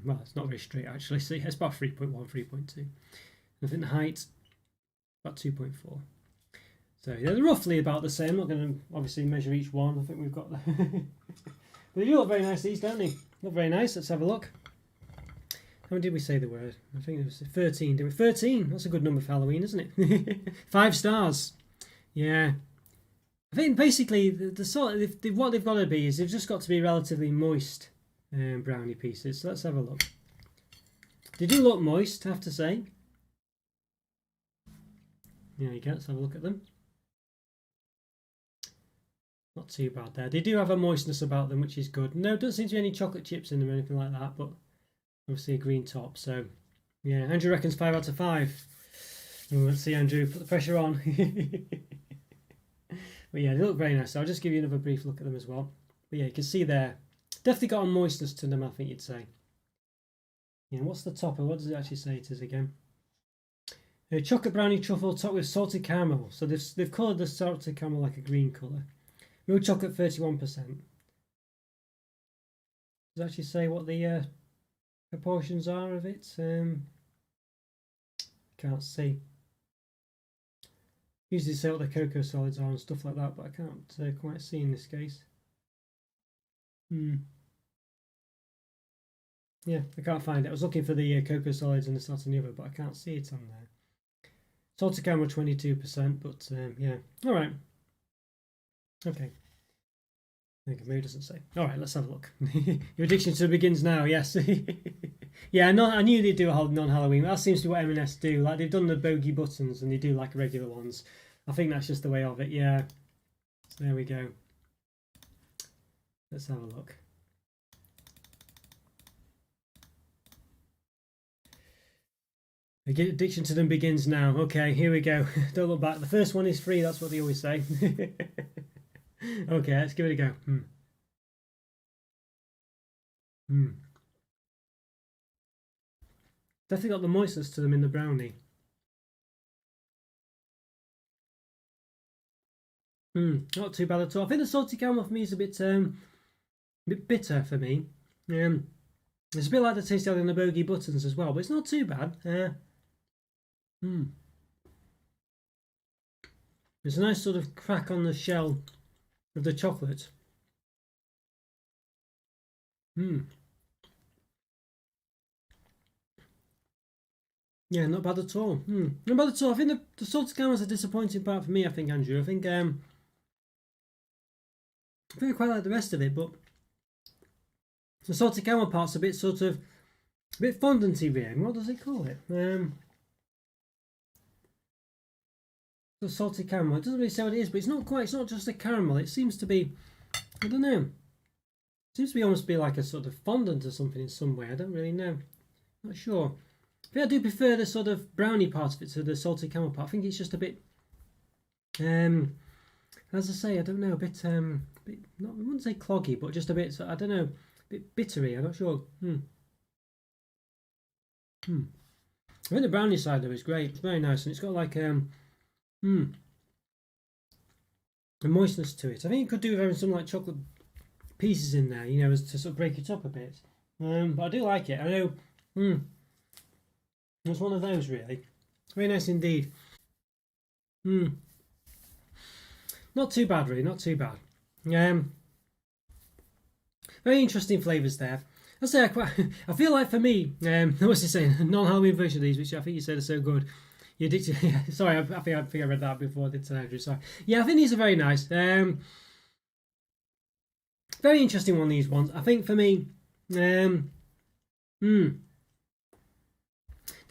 Well, it's not very straight actually. So yeah, it's about 3.1, 3.2. I think the height, about 2.4. So yeah, they're roughly about the same. I'm not going to obviously measure each one. I think we've got the... But they do look very nice, these, don't they? Look very nice. Let's have a look. How many did we say there were? I think it was 13. Did we? 13. That's a good number for Halloween, isn't it? 5 stars. Yeah. I think basically the sort of what they've got to be is they've just got to be relatively moist brownie pieces. So let's have a look. They do look moist, I have to say. There you go. Let's have a look at them. Not too bad there. They do have a moistness about them, which is good. No, doesn't seem to be any chocolate chips in them or anything like that, but obviously a green top. So yeah, Andrew reckons 5 out of 5. Oh, let's see, Andrew, put the pressure on. But yeah, they look very nice. So I'll just give you another brief look at them as well. But yeah, you can see there, definitely got a moistness to them, I think you'd say. Yeah, what's the topper? What does it actually say it is again? Chocolate brownie truffle topped with salted caramel. So they've coloured the salted caramel like a green colour. Milk chocolate 31%. Does it actually say what the proportions are of it? Can't see. Usually say what the cocoa solids are and stuff like that, but I can't quite see in this case. Yeah, I can't find it. I was looking for the cocoa solids and this, that and the other, but I can't see it on there. Salted caramel 22%, but yeah. All right. Okay. Maybe it doesn't say. All right, let's have a look. Your addiction to begins now. Yes. Yeah, I knew they'd do a non-Halloween. That seems to be what M&S do. Like they've done the bogey buttons and they do like regular ones. I think that's just the way of it. Yeah. There we go. Let's have a look. Addiction to them begins now. Okay, here we go. Don't look back. The first one is free. That's what they always say. Okay, let's give it a go. Definitely got the moistness to them in the brownie. Not too bad at all. I think the salty caramel for me is a bit bitter for me. It's a bit like the taste of the bogey buttons as well, but it's not too bad. There's a nice sort of crack on the shell of the chocolate. Yeah, not bad at all. Not bad at all. I think the salted caramel is a disappointing part for me, I think, Andrew. I think I quite like the rest of it, but the salted caramel part's a bit sort of a bit fondanty really. What does it call it? The salted caramel. It doesn't really say what it is, but it's not quite. It's not just a caramel. It seems to be. I don't know. It seems to be almost be like a sort of fondant or something in some way. I don't really know. Not sure. But I do prefer the sort of brownie part of it to the salted caramel part. I think it's just a bit. As I say, I don't know. A bit. Not. I wouldn't say cloggy, but just a bit. I don't know. A bit bittery. I'm not sure. I think the brownie side though is great. It's very nice, and it's got like a moistness to it. I think you could do with having some like chocolate pieces in there, you know, as to sort of break it up a bit. But I do like it. I know. It's one of those really. Very nice indeed. Not too bad, really. Not too bad. Very interesting flavours there. I say I feel like for me, what's he saying? Non-Halloween version of these, which I think you said are so good. You're addicted. Yeah, sorry, I think I read that before I did tonight, Andrew. Sorry. Yeah, I think these are very nice. Very interesting one. These ones. I think for me, the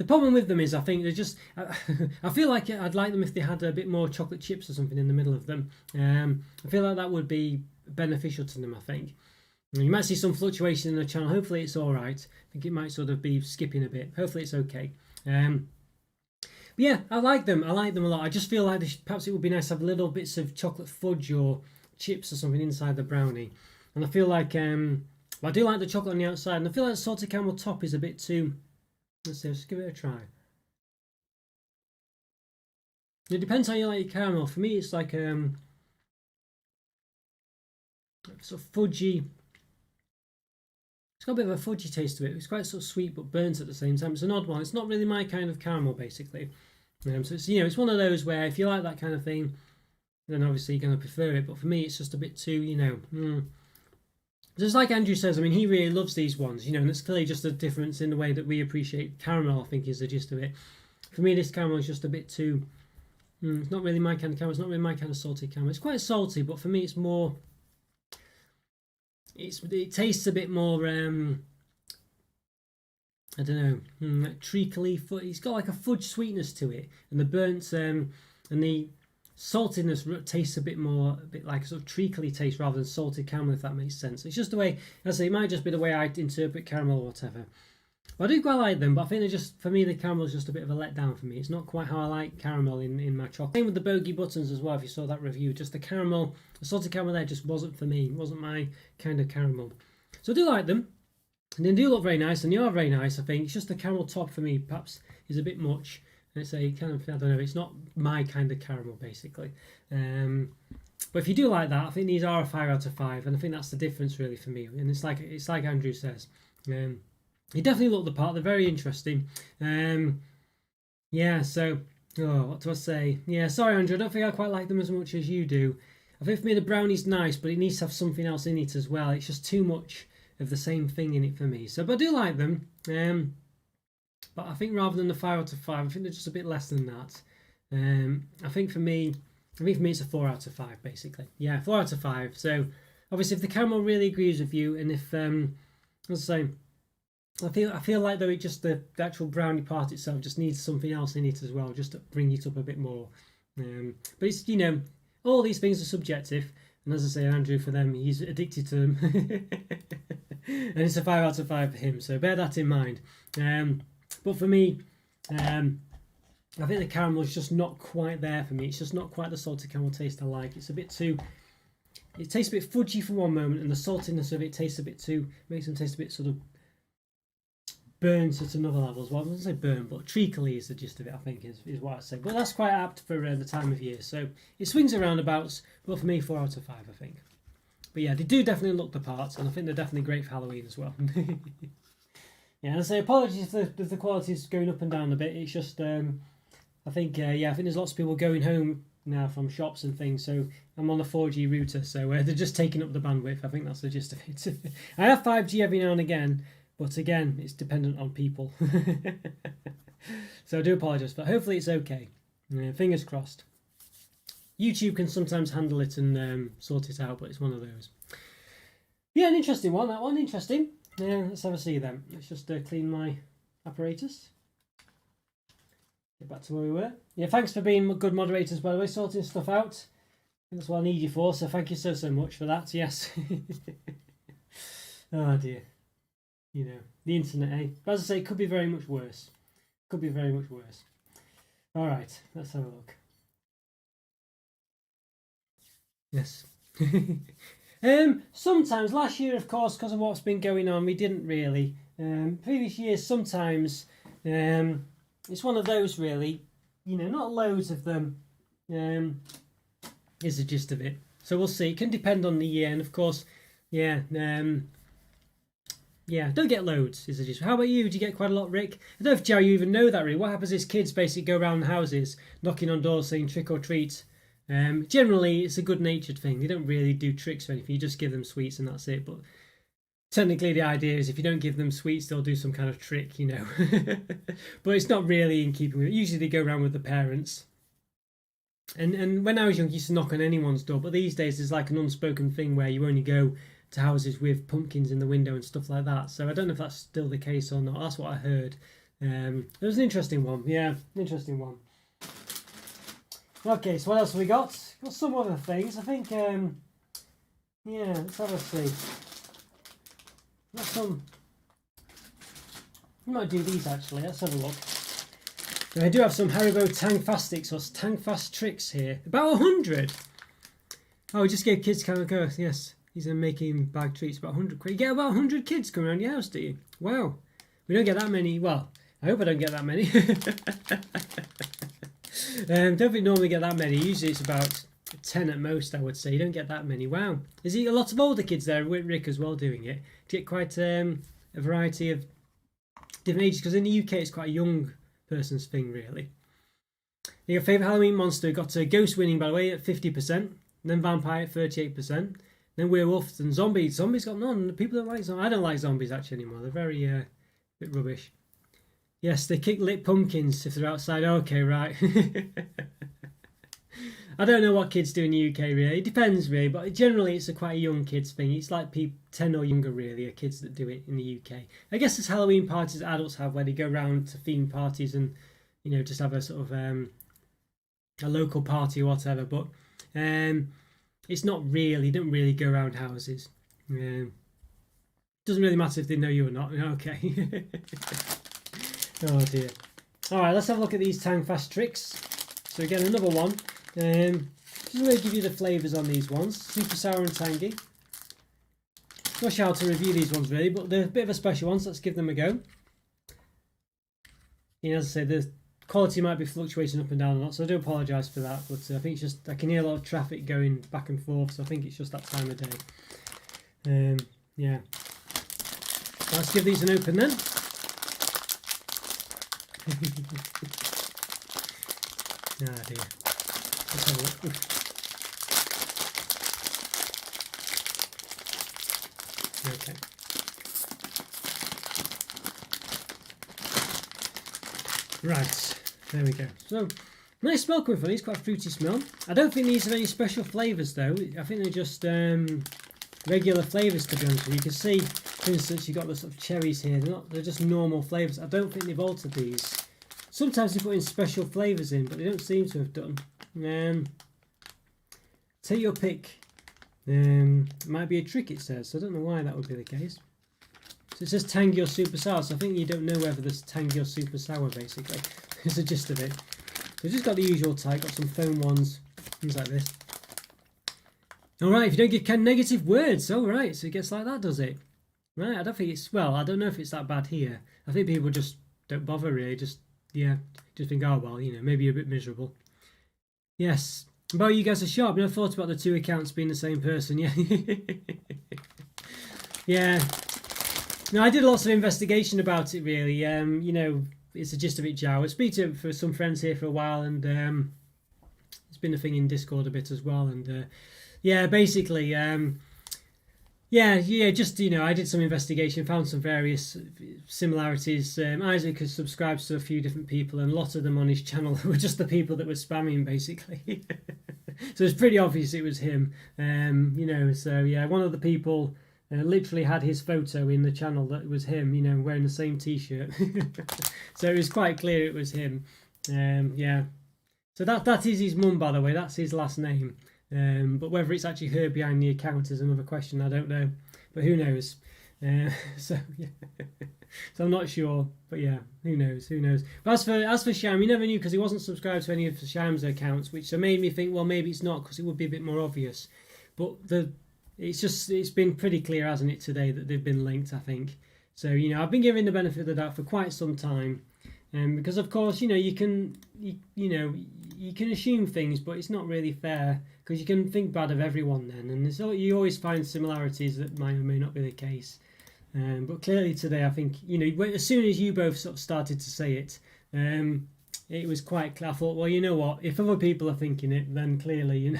problem with them is I think they're just. I feel like I'd like them if they had a bit more chocolate chips or something in the middle of them. I feel like that would be beneficial to them. I think. You might see some fluctuation in the channel. Hopefully it's all right. I think it might sort of be skipping a bit. Hopefully it's okay. But yeah, I like them. I like them a lot. I just feel like perhaps it would be nice to have little bits of chocolate fudge or chips or something inside the brownie. And I feel like I do like the chocolate on the outside, and I feel like the salted caramel top is a bit too. Let's see. Let's give it a try. It depends how you like your caramel. For me, it's like sort of fudgy. It's got a bit of a fudgy taste to it. It's quite sort of sweet but burnt at the same time. It's an odd one. It's not really my kind of caramel, basically. So it's, you know, it's one of those where if you like that kind of thing, then obviously you're going to prefer it. But for me, it's just a bit too, you know. Just like Andrew says, I mean, he really loves these ones, you know, and it's clearly just a difference in the way that we appreciate caramel, I think, is the gist of it. For me, this caramel is just a bit too. It's not really my kind of caramel. It's not really my kind of salted caramel. It's quite salty, but for me, it's more. It tastes a bit more. I don't know, treacly. It's got like a fudge sweetness to it, and the burnt and the saltiness tastes a bit like a sort of treacly taste rather than salted caramel, if that makes sense. It's just the way I say. It might just be the way I interpret caramel or whatever. But I do quite like them, but I think they're just, for me, the caramel is just a bit of a letdown for me. It's not quite how I like caramel in my chocolate. Same with the bogey buttons as well, if you saw that review. Just the caramel, the salted caramel there just wasn't for me. It wasn't my kind of caramel. So I do like them. And they do look very nice, and they are very nice, I think. It's just the caramel top for me, perhaps, is a bit much. And it's a kind of, I don't know, it's not my kind of caramel, basically. But if you do like that, I think these are a 5 out of 5, and I think that's the difference, really, for me. And it's like Andrew says. They definitely look the part. They're very interesting. Yeah, so, what do I say? Yeah, sorry, Andrew, I don't think I quite like them as much as you do. I think for me the brownie's nice, but it needs to have something else in it as well. It's just too much of the same thing in it for me. So, but I do like them. But I think rather than the 5 out of 5, I think they're just a bit less than that. I think for me it's a 4 out of 5, basically. Yeah, 4 out of 5. So, obviously, if the caramel really agrees with you, and if, as I say, I feel like though it just the actual brownie part itself just needs something else in it as well, just to bring it up a bit more. But it's, you know, all these things are subjective, and as I say, Andrew, for them, he's addicted to them, and it's a 5 out of 5 for him. So bear that in mind. But for me, I think the caramel is just not quite there for me. It's just not quite the salted caramel taste I like. It's a bit too. It tastes a bit fudgy for one moment, and the saltiness of it tastes a bit too. Makes them taste a bit sort of burns at another level as well. I wouldn't say burn, but treacly is the gist of it, I think, is what I say. But that's quite apt for the time of year. So it swings around abouts, but for me, 4 out of 5, I think. But yeah, they do definitely look the part, and I think they're definitely great for Halloween as well. Yeah, and I say apologies if the quality is going up and down a bit. It's just, I think there's lots of people going home now from shops and things, so I'm on a 4G router, so they're just taking up the bandwidth. I think that's the gist of it. I have 5G every now and again, but again, it's dependent on people. So I do apologise, but hopefully it's okay. Fingers crossed. YouTube can sometimes handle it and sort it out, but it's one of those. Yeah, an interesting one, that one. Interesting. Yeah, let's have a see then. Let's just clean my apparatus. Get back to where we were. Yeah, thanks for being good moderators, by the way, sorting stuff out. That's what I need you for, so thank you so much for that. Yes. Oh dear. You know, the internet, eh? But as I say, it could be very much worse. Could be very much worse. All right, let's have a look. Yes. Sometimes, last year, of course, because of what's been going on, we didn't really. Previous years, sometimes it's one of those really, you know, not loads of them, is the gist of it. So we'll see. It can depend on the year, and of course, yeah, don't get loads is the gist. How about you? Do you get quite a lot, Rick? I don't know if Joe, you even know that really. What happens is kids basically go around houses, knocking on doors, saying trick or treat. Generally, it's a good-natured thing. They don't really do tricks or anything. You just give them sweets and that's it. But technically, the idea is if you don't give them sweets, they'll do some kind of trick, you know. But it's not really in keeping with it. Usually, they go around with the parents. And when I was young, I used to knock on anyone's door. But these days, there's like an unspoken thing where you only go to houses with pumpkins in the window and stuff like that. So I don't know if that's still the case or not. That's what I heard. It was an interesting one. Yeah, interesting one. Okay, so what else have we got? Got some other things. I think, yeah, let's have a see. Got some. We might do these actually. Let's have a look. So I do have some Haribo Tangfastics or Tangfast tricks here. About 100. Oh, we just gave kids kind of go. Yes, he's making bag treats. About 100 quid. You get about 100 kids coming around your house, do you? Wow. We don't get that many. Well, I hope I don't get that many. Don't think normally get that many. Usually it's about 10 at most, I would say. You don't get that many. Wow. Is he a lot of older kids there with Rick as well doing it? Do you get quite a variety of different ages? Because in the UK it's quite a young person's thing, really. Your favourite Halloween monster got a ghost winning, by the way, at 50%. Then vampire at 38%. Then werewolf and zombies. Zombies got none. People don't like zombies. I don't like zombies actually anymore. They're very bit rubbish. Yes, they kick lit pumpkins if they're outside. Okay, right. I don't know what kids do in the UK really. It depends really, but generally it's quite a young kids thing. It's like people 10 or younger really are kids that do it in the UK. I guess there's Halloween parties that adults have where they go around to themed parties and, you know, just have a sort of a local party or whatever. But it's not really, don't really go around houses. Doesn't really matter if they know you or not. Okay. Oh dear. Alright, let's have a look at these Tangfast tricks. So again, another one. Just going to give you the flavours on these ones. Super sour and tangy. Not sure how to review these ones really, but they're a bit of a special one, so let's give them a go. You know, as I say, the quality might be fluctuating up and down a lot, so I do apologise for that, but I think it's just, I can hear a lot of traffic going back and forth, so I think it's just that time of day. Yeah. Let's give these an open then. Ah dear. Let's have a look. Okay. Right, there we go. So, nice smell coming from these, quite a fruity smell. I don't think these have any special flavours though. I think they're just regular flavours to be honest with you. You can see, for instance, you've got the sort of cherries here. They're just normal flavours. I don't think they've altered these. Sometimes they put in special flavours in, but they don't seem to have done. Take your pick. It might be a trick, it says. So I don't know why that would be the case. So it says tangy or super sour, so I think you don't know whether there's tangy or super sour, basically. It's the gist of it. So we've just got the usual type, got some foam ones, things like this. Alright, if you don't get negative words, alright, so it gets like that, does it? Right, I don't think it's, well, I don't know if it's that bad here. I think people just don't bother really, just think, oh well, you know, maybe you're a bit miserable. Yes. But you guys are sharp. Never thought about the two accounts being the same person. Yeah. Yeah. No, I did lots of investigation about it really. You know, it's the gist of it, Joe. I speak to for some friends here for a while, and it's been a thing in Discord a bit as well. And yeah, basically, yeah, just, you know, I did some investigation, found some various similarities. Isaac has subscribed to a few different people, and a lot of them on his channel were just the people that were spamming, basically. So it's pretty obvious it was him. You know, so yeah, one of the people literally had his photo in the channel that was him, you know, wearing the same t-shirt. So it was quite clear it was him. Yeah. So that is his mum, by the way. That's his last name. But whether it's actually her behind the account is another question. I don't know, but who knows? So yeah, so I'm not sure, but yeah, who knows? But as for Sham, you never knew because he wasn't subscribed to any of Sham's accounts, which made me think, well, maybe it's not because it would be a bit more obvious. But it's been pretty clear, hasn't it, today that they've been linked, I think. So, you know, I've been giving the benefit of the doubt for quite some time. Because of course, you can you can assume things, but it's not really fair because you can think bad of everyone then, and you always find similarities that might or may not be the case. But clearly today, I think as soon as you both sort of started to say it, it was quite clear. I thought, well, you know what? If other people are thinking it, then clearly,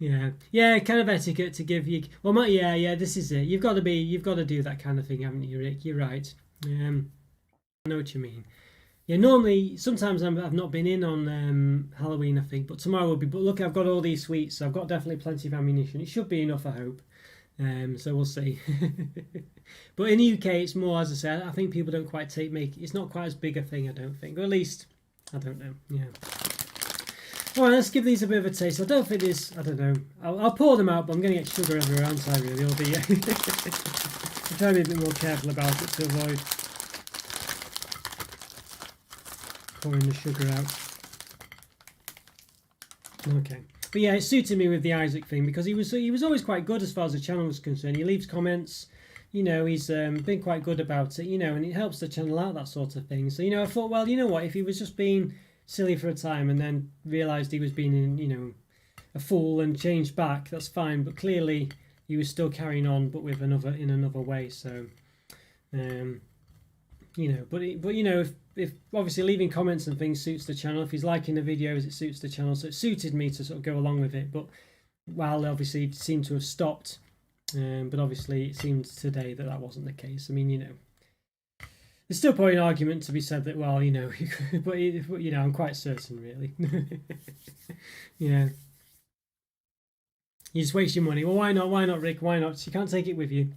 yeah, kind of etiquette to give you. Well, yeah, this is it. You've got to do that kind of thing, haven't you, Rick? You're right. I know what you mean. Yeah, normally, sometimes I've not been in on Halloween, I think, but tomorrow will be. But look, I've got all these sweets, so I've got definitely plenty of ammunition. It should be enough, I hope. So we'll see. But in the UK, it's more, as I said, I think people don't quite it's not quite as big a thing, I don't think. Or at least, I don't know. Yeah. All right, let's give these a bit of a taste. I don't think this. I don't know. I'll pour them out, but I'm going to get sugar everywhere, aren't I? Really, I'll be. I'm trying to be a bit more careful about it to avoid pouring the sugar out. Okay, but yeah, it suited me with the Isaac thing because he was always quite good as far as the channel was concerned. He leaves comments, he's been quite good about it, and it helps the channel out, that sort of thing. So I thought, well, you know what, if he was just being silly for a time and then realised he was being a fool and changed back, that's fine. But clearly he was still carrying on, but with another way. So if obviously leaving comments and things suits the channel, if he's liking the videos, it suits the channel. So it suited me to sort of go along with it. But while obviously it seemed to have stopped, but obviously it seemed today that wasn't the case. I mean, there's still probably an argument to be said that, well, but I'm quite certain, really. Yeah. You just waste your money. Well, why not? Why not, Rick? Why not? You can't take it with you.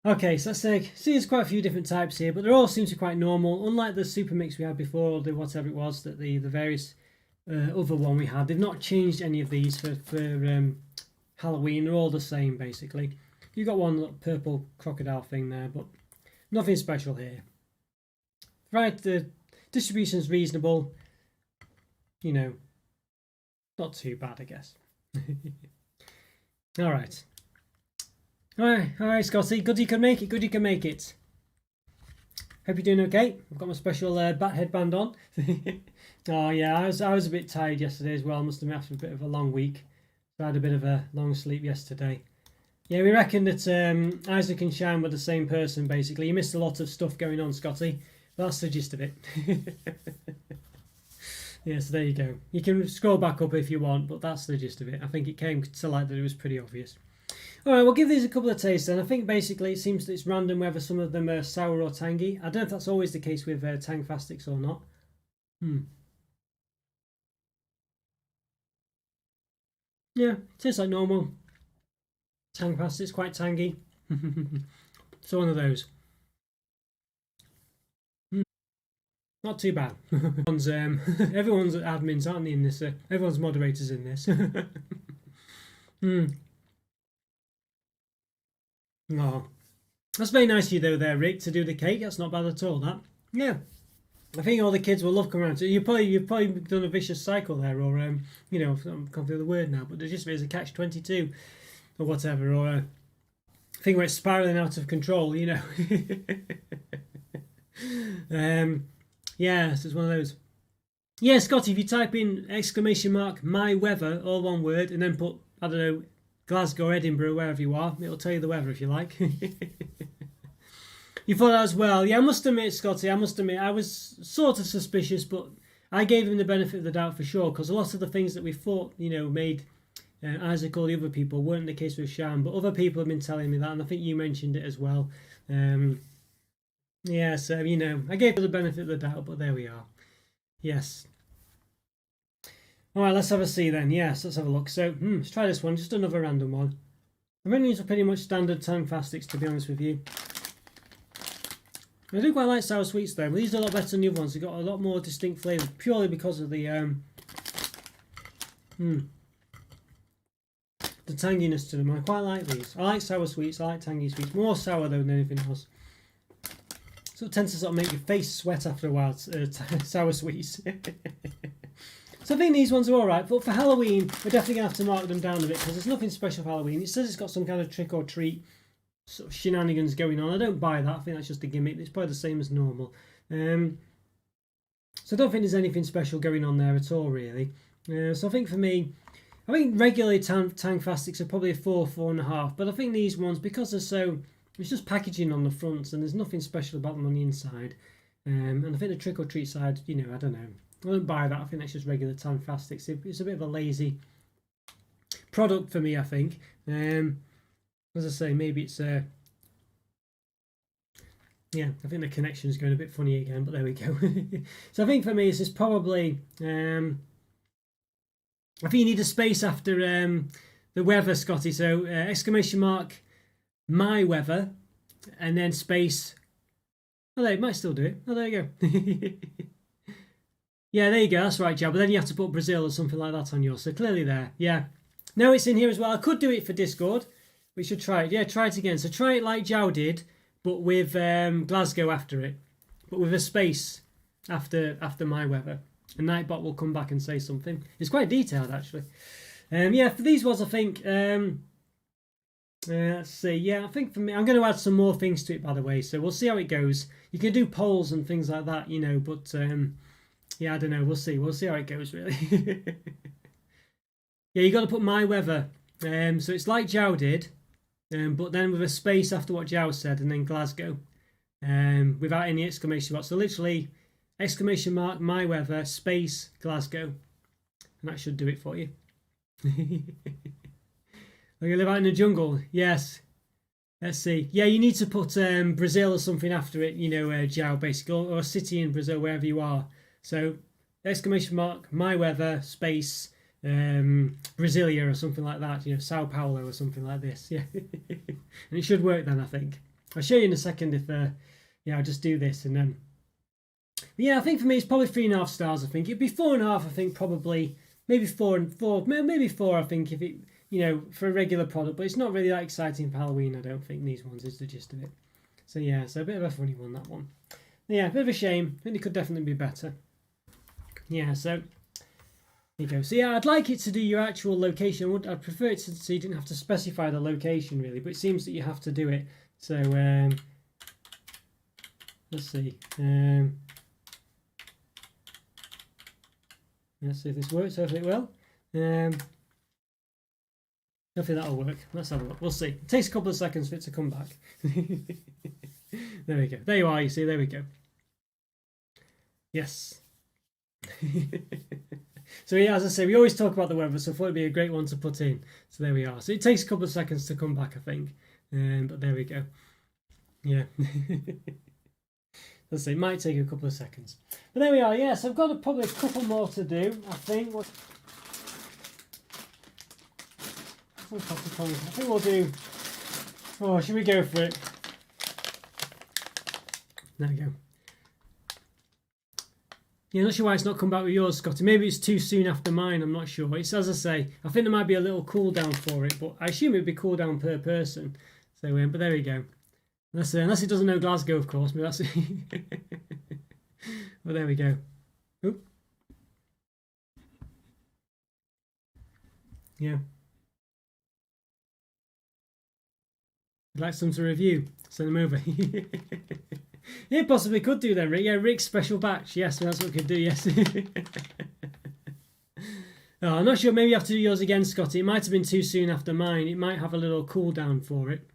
Okay, so let's see, there's quite a few different types here, but they all seem to be quite normal. Unlike the super mix we had before, or the whatever it was, that the various other one we had, they've not changed any of these for Halloween. They're all the same, basically. You've got one little purple crocodile thing there, but nothing special here. Right, the distribution's reasonable. Not too bad, I guess. All right. All right, Scotty. Good you can make it. Hope you're doing okay. I've got my special bat headband on. Oh yeah, I was a bit tired yesterday as well. Must admit, after a bit of a long week. I had a bit of a long sleep yesterday. Yeah, we reckon that Isaac and Shine were the same person, basically. You missed a lot of stuff going on, Scotty. That's the gist of it. Yeah, so there you go. You can scroll back up if you want, but that's the gist of it. I think it came to light that it was pretty obvious. All right, we'll give these a couple of tastes then. I think basically it seems that it's random whether some of them are sour or tangy. I don't know if that's always the case with Tangfastics or not. Yeah, tastes like normal. Tangfastics, quite tangy. So one of those. Not too bad. Everyone's admins, aren't they, in this? Everyone's moderators in this. Oh, that's very nice of you though, there, Rick, to do the cake. That's not bad at all. That, yeah. I think all the kids will love coming around. So you've probably done a vicious cycle there, or I can't think of the word now, but there's just as a catch-22 or whatever, or a thing where it's spiraling out of control. Yeah, so it's one of those. Yeah, Scotty, if you type in !my weather, all one word, and then put, I don't know, Glasgow, Edinburgh, wherever you are, it'll tell you the weather if you like. You thought that as well. Yeah, I must admit, Scotty, I was sort of suspicious, but I gave him the benefit of the doubt for sure, because a lot of the things that we thought, made Isaac or the other people weren't the case with Sham, but other people have been telling me that, and I think you mentioned it as well. Yeah, so, I gave you the benefit of the doubt, but there we are. Yes. All right, let's have a see then. Yes, let's have a look. So, let's try this one, just another random one. The menus are pretty much standard Tangfastics, to be honest with you. I do quite like sour sweets though, but these are a lot better than the other ones. They've got a lot more distinct flavour, purely because of the tanginess to them. I quite like these. I like sour sweets, I like tangy sweets. More sour though than anything else. So it tends to sort of make your face sweat after a while, sour sweets. So I think these ones are alright, but for Halloween, we're definitely going to have to mark them down a bit, because there's nothing special for Halloween. It says it's got some kind of trick or treat sort of shenanigans going on. I don't buy that. I think that's just a gimmick. It's probably the same as normal. So I don't think there's anything special going on there at all, really. So I think for me, I think regularly Tangfastics are probably a 4, 4.5. But I think these ones, because they're so, it's just packaging on the front and there's nothing special about them on the inside. And I think the trick or treat side, you know, I don't know. I don't buy that. I think that's just regular Tangfastics. It's a bit of a lazy product for me, I think. As I say, maybe it's yeah, I think the connection's going a bit funny again, but there we go. So I think for me, this is probably I think you need a space after the weather, Scotty. So exclamation mark my weather, and then space. Oh, they might still do it. Oh, there you go. Yeah, there you go. That's right, Joe. But then you have to put Brazil or something like that on yours. So clearly there. Yeah. No, it's in here as well. I could do it for Discord. We should try it. Yeah, try it again. So try it like Jow did, but with Glasgow after it, but with a space after my weather. And Nightbot will come back and say something. It's quite detailed, actually. Yeah, for these ones, I think. Let's see. Yeah, I think for me, I'm going to add some more things to it, by the way. So we'll see how it goes. You can do polls and things like that, you know. But yeah, I don't know. We'll see. We'll see how it goes, really. Yeah, you got to put my weather. So it's like Jow did, but then with a space after what Jow said, and then Glasgow, without any exclamation mark. So literally, exclamation mark my weather space Glasgow, and that should do it for you. Like I live out in the jungle. Yes. Let's see. Yeah, you need to put Brazil or something after it. You know, Jow basically, or a city in Brazil, wherever you are. So exclamation mark my weather space Brasilia or something like that, you know, Sao Paulo or something like this. Yeah. And it should work then, I think. I'll show you in a second if yeah, I'll just do this and then but yeah, I think for me it's probably 3.5 stars. I think it'd be 4.5. I think probably maybe 4 and 4, maybe 4. I think if it, you know, for a regular product, but it's not really that exciting for Halloween. I don't think these ones is the gist of it. So yeah, so a bit of a funny one, that one. Yeah, a bit of a shame. I think it could definitely be better. Yeah, so there you go. So yeah, I'd like it to do your actual location. I'd prefer it to, so you didn't have to specify the location really, but it seems that you have to do it. So let's see. Let's see if this works. Hopefully it will. Hopefully that'll work. Let's have a look. We'll see. It takes a couple of seconds for it to come back. There we go. There you are. You see. There we go. Yes. So yeah, as I say, we always talk about the weather, so I thought it'd be a great one to put in. So there we are. So it takes a couple of seconds to come back, I think. But there we go. Yeah. Let's see, it might take a couple of seconds. But there we are, yes, I've got probably a couple more to do, I think. I think we'll do... Oh, should we go for it? There we go. Yeah, not sure why it's not come back with yours, Scotty. Maybe it's too soon after mine, I'm not sure. It's, as I say, I think there might be a little cooldown for it, but I assume it'd be cooldown per person. So, but there we go. Unless it doesn't know Glasgow, of course. But that's well, there we go. Oop. Yeah. I'd like some to review. Send them over. Yeah, possibly could do then, Rick. Yeah, Rick's special batch. Yes, that's what we could do. Yes. Oh, I'm not sure. Maybe you have to do yours again, Scotty. It might have been too soon after mine. It might have a little cooldown for it.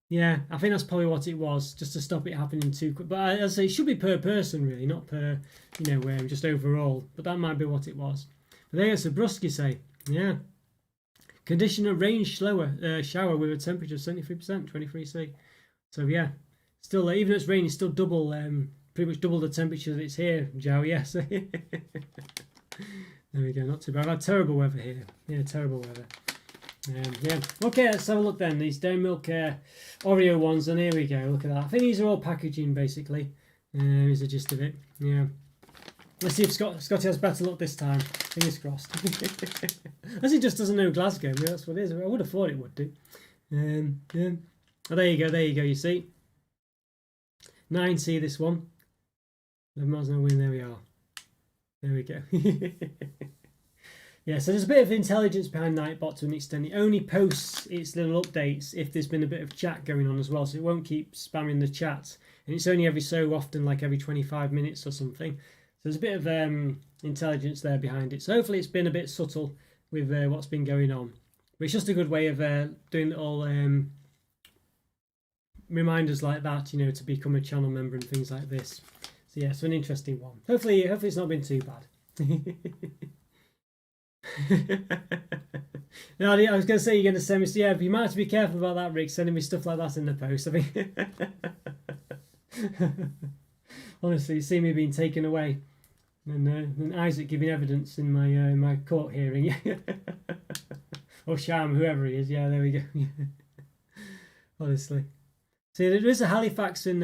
Yeah, I think that's probably what it was, just to stop it happening too quick. But as I say, it should be per person, really, not per, you know, just overall. But that might be what it was. But there, so Brusky say, yeah. Conditioner rain slower shower with a temperature of 73%, 23C. So yeah, still even though it's raining, it's still double, pretty much double the temperature that it's here, Joe. Yes. There we go. Not too bad. I've had terrible weather here. Yeah, terrible weather. Yeah. Okay, let's have a look then. These Dairy Milk Oreo ones, and here we go. Look at that. I think these are all packaging basically. Is the gist of it. Yeah. Let's see if Scotty has better luck this time. Fingers crossed. As he just doesn't know Glasgow. Yeah, that's what it is. I would have thought it would do. Yeah. Oh, there you go. There you go. You see. 9C this one. 11 miles an hour wind. There we are. There we go. Yeah, so there's a bit of intelligence behind Nightbot to an extent. It only posts its little updates if there's been a bit of chat going on as well, so it won't keep spamming the chat. And it's only every so often, like every 25 minutes or something. So there's a bit of intelligence there behind it. So hopefully it's been a bit subtle with what's been going on. But it's just a good way of doing little reminders like that, you know, to become a channel member and things like this. So yeah, so an interesting one. Hopefully it's not been too bad. No, I was going to say you're going to send me. So yeah, but you might have to be careful about that, Rick. Sending me stuff like that in the post. I mean, honestly, you see me being taken away, and Isaac giving evidence in my court hearing, or Sham, whoever he is. Yeah, there we go. Honestly, see, there is a Halifax in.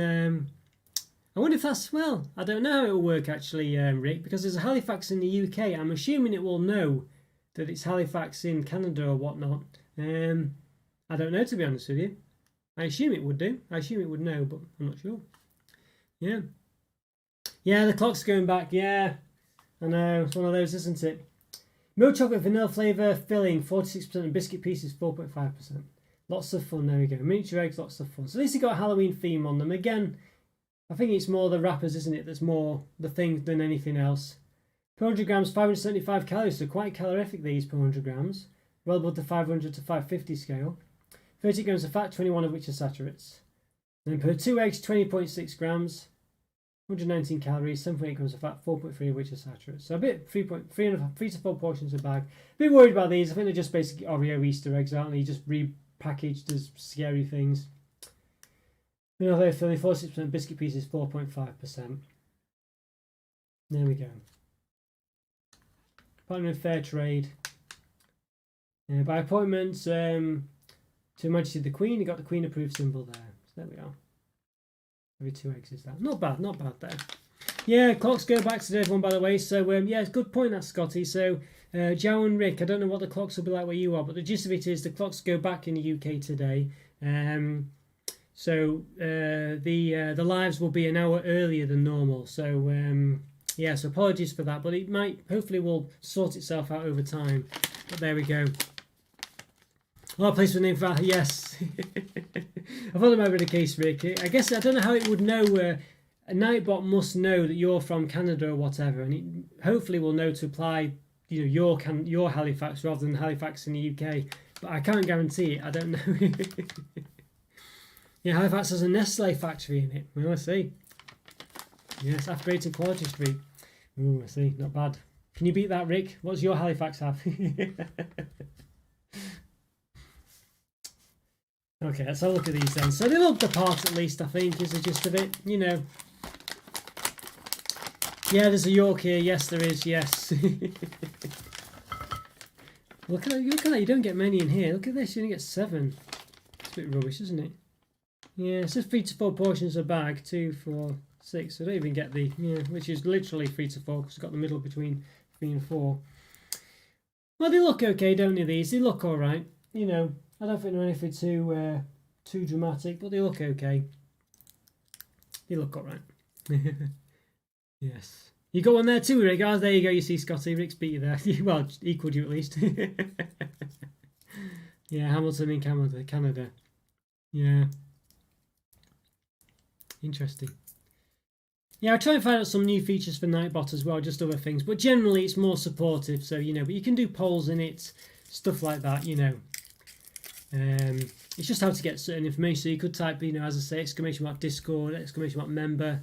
I wonder if that's, well, I don't know how it will work actually, Rick, because there's a Halifax in the UK. I'm assuming it will know that it's Halifax in Canada or whatnot. I don't know, to be honest with you. I assume it would do. I assume it would know, but I'm not sure. Yeah. Yeah, the clock's going back. Yeah, I know. It's one of those, isn't it? Milk chocolate vanilla flavour filling, 46%, and biscuit pieces, 4.5%. Lots of fun. There we go. Miniature eggs, lots of fun. So at least you've got a Halloween theme on them. Again, I think it's more the wrappers, isn't it? That's more the thing than anything else. Per 100 grams, 575 calories, so quite calorific these per 100 grams. Well above the 500 to 550 scale. 30 grams of fat, 21 of which are saturates. Then per 2 eggs, 20.6 grams, 119 calories, 7.8 grams of fat, 4.3 of which are saturates. So a bit, 3 to 4 portions a bag. A bit worried about these. I think they're just basically Oreo Easter eggs, aren't they? Just repackaged as scary things. You know, they're filling 46%, biscuit pieces, 4.5%. There we go. Partner with Fair Trade. By appointment to Her Majesty the Queen, you got the Queen approved symbol there. So there we are. Every 2 eggs is that. Not bad there. Yeah, clocks go back today, everyone, by the way. So yeah, it's a good point that, Scotty. So Joe and Rick, I don't know what the clocks will be like where you are, but the gist of it is the clocks go back in the UK today. So the lives will be an hour earlier than normal. So yeah, so apologies for that, but it hopefully will sort itself out over time. But there we go. Oh, place with name for yes. I thought that might be the case, Rick. I guess I don't know how it would know. A Nightbot must know that you're from Canada or whatever, and it hopefully will know to apply, you know, your Halifax rather than Halifax in the UK. But I can't guarantee it. I don't know. Yeah, Halifax has a Nestle factory in it. Well, I see. Yes, upgraded Quality Street. Ooh, I see. Not bad. Can you beat that, Rick? What's your Halifax have? Okay, let's have a look at these then. So they look the part, at least, I think, is the gist of it. You know. Yeah, there's a York here. Yes, there is. Yes. Look at that. You don't get many in here. Look at this. You only get 7. It's a bit rubbish, isn't it? Yeah, it says 3 to 4 portions a bag. 2, 4, 6. I don't even get the, which is literally 3 to 4 because it's got the middle between 3 and 4. Well, they look okay, don't they, these? They look alright. You know, I don't think they're anything too dramatic, but they look okay. They look alright. Yes. You got one there too, Rick. Oh, there you go. You see Scotty. Rick's beat you there. Well, equalled you at least. Yeah, Hamilton in Canada. Yeah. Interesting. Yeah, I'll try and find out some new features for Nightbot as well, just other things. But generally, it's more supportive. So, you know, but you can do polls in it, stuff like that, you know. It's just how to get certain information. So you could type, you know, as I say, exclamation mark Discord, exclamation mark member,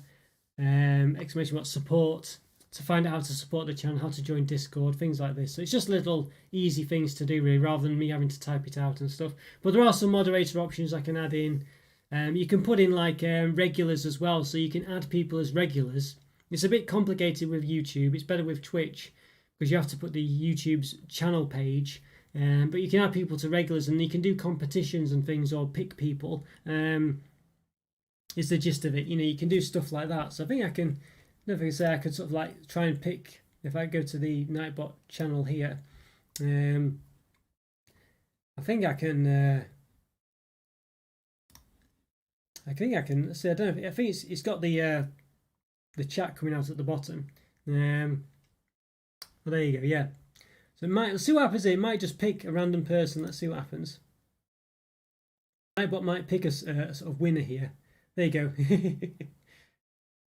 exclamation mark support, to find out how to support the channel, how to join Discord, things like this. So it's just little easy things to do, really, rather than me having to type it out and stuff. But there are some moderator options I can add in. You can put in like regulars as well, so you can add people as regulars. It's a bit complicated with YouTube. It's better with Twitch because you have to put the YouTube's channel page. But you can add people to regulars, and you can do competitions and things, or pick people. Is the gist of it. You know, you can do stuff like that. So I think I can. I don't think I say I could sort of like try and pick if I go to the Nightbot channel here. I think I can. I think I can see. I don't know. I think it's got the chat coming out at the bottom. Well, there you go. Yeah. So let's see what happens here. It might just pick a random person. Let's see what happens. Nightbot might pick a sort of winner here. There you go.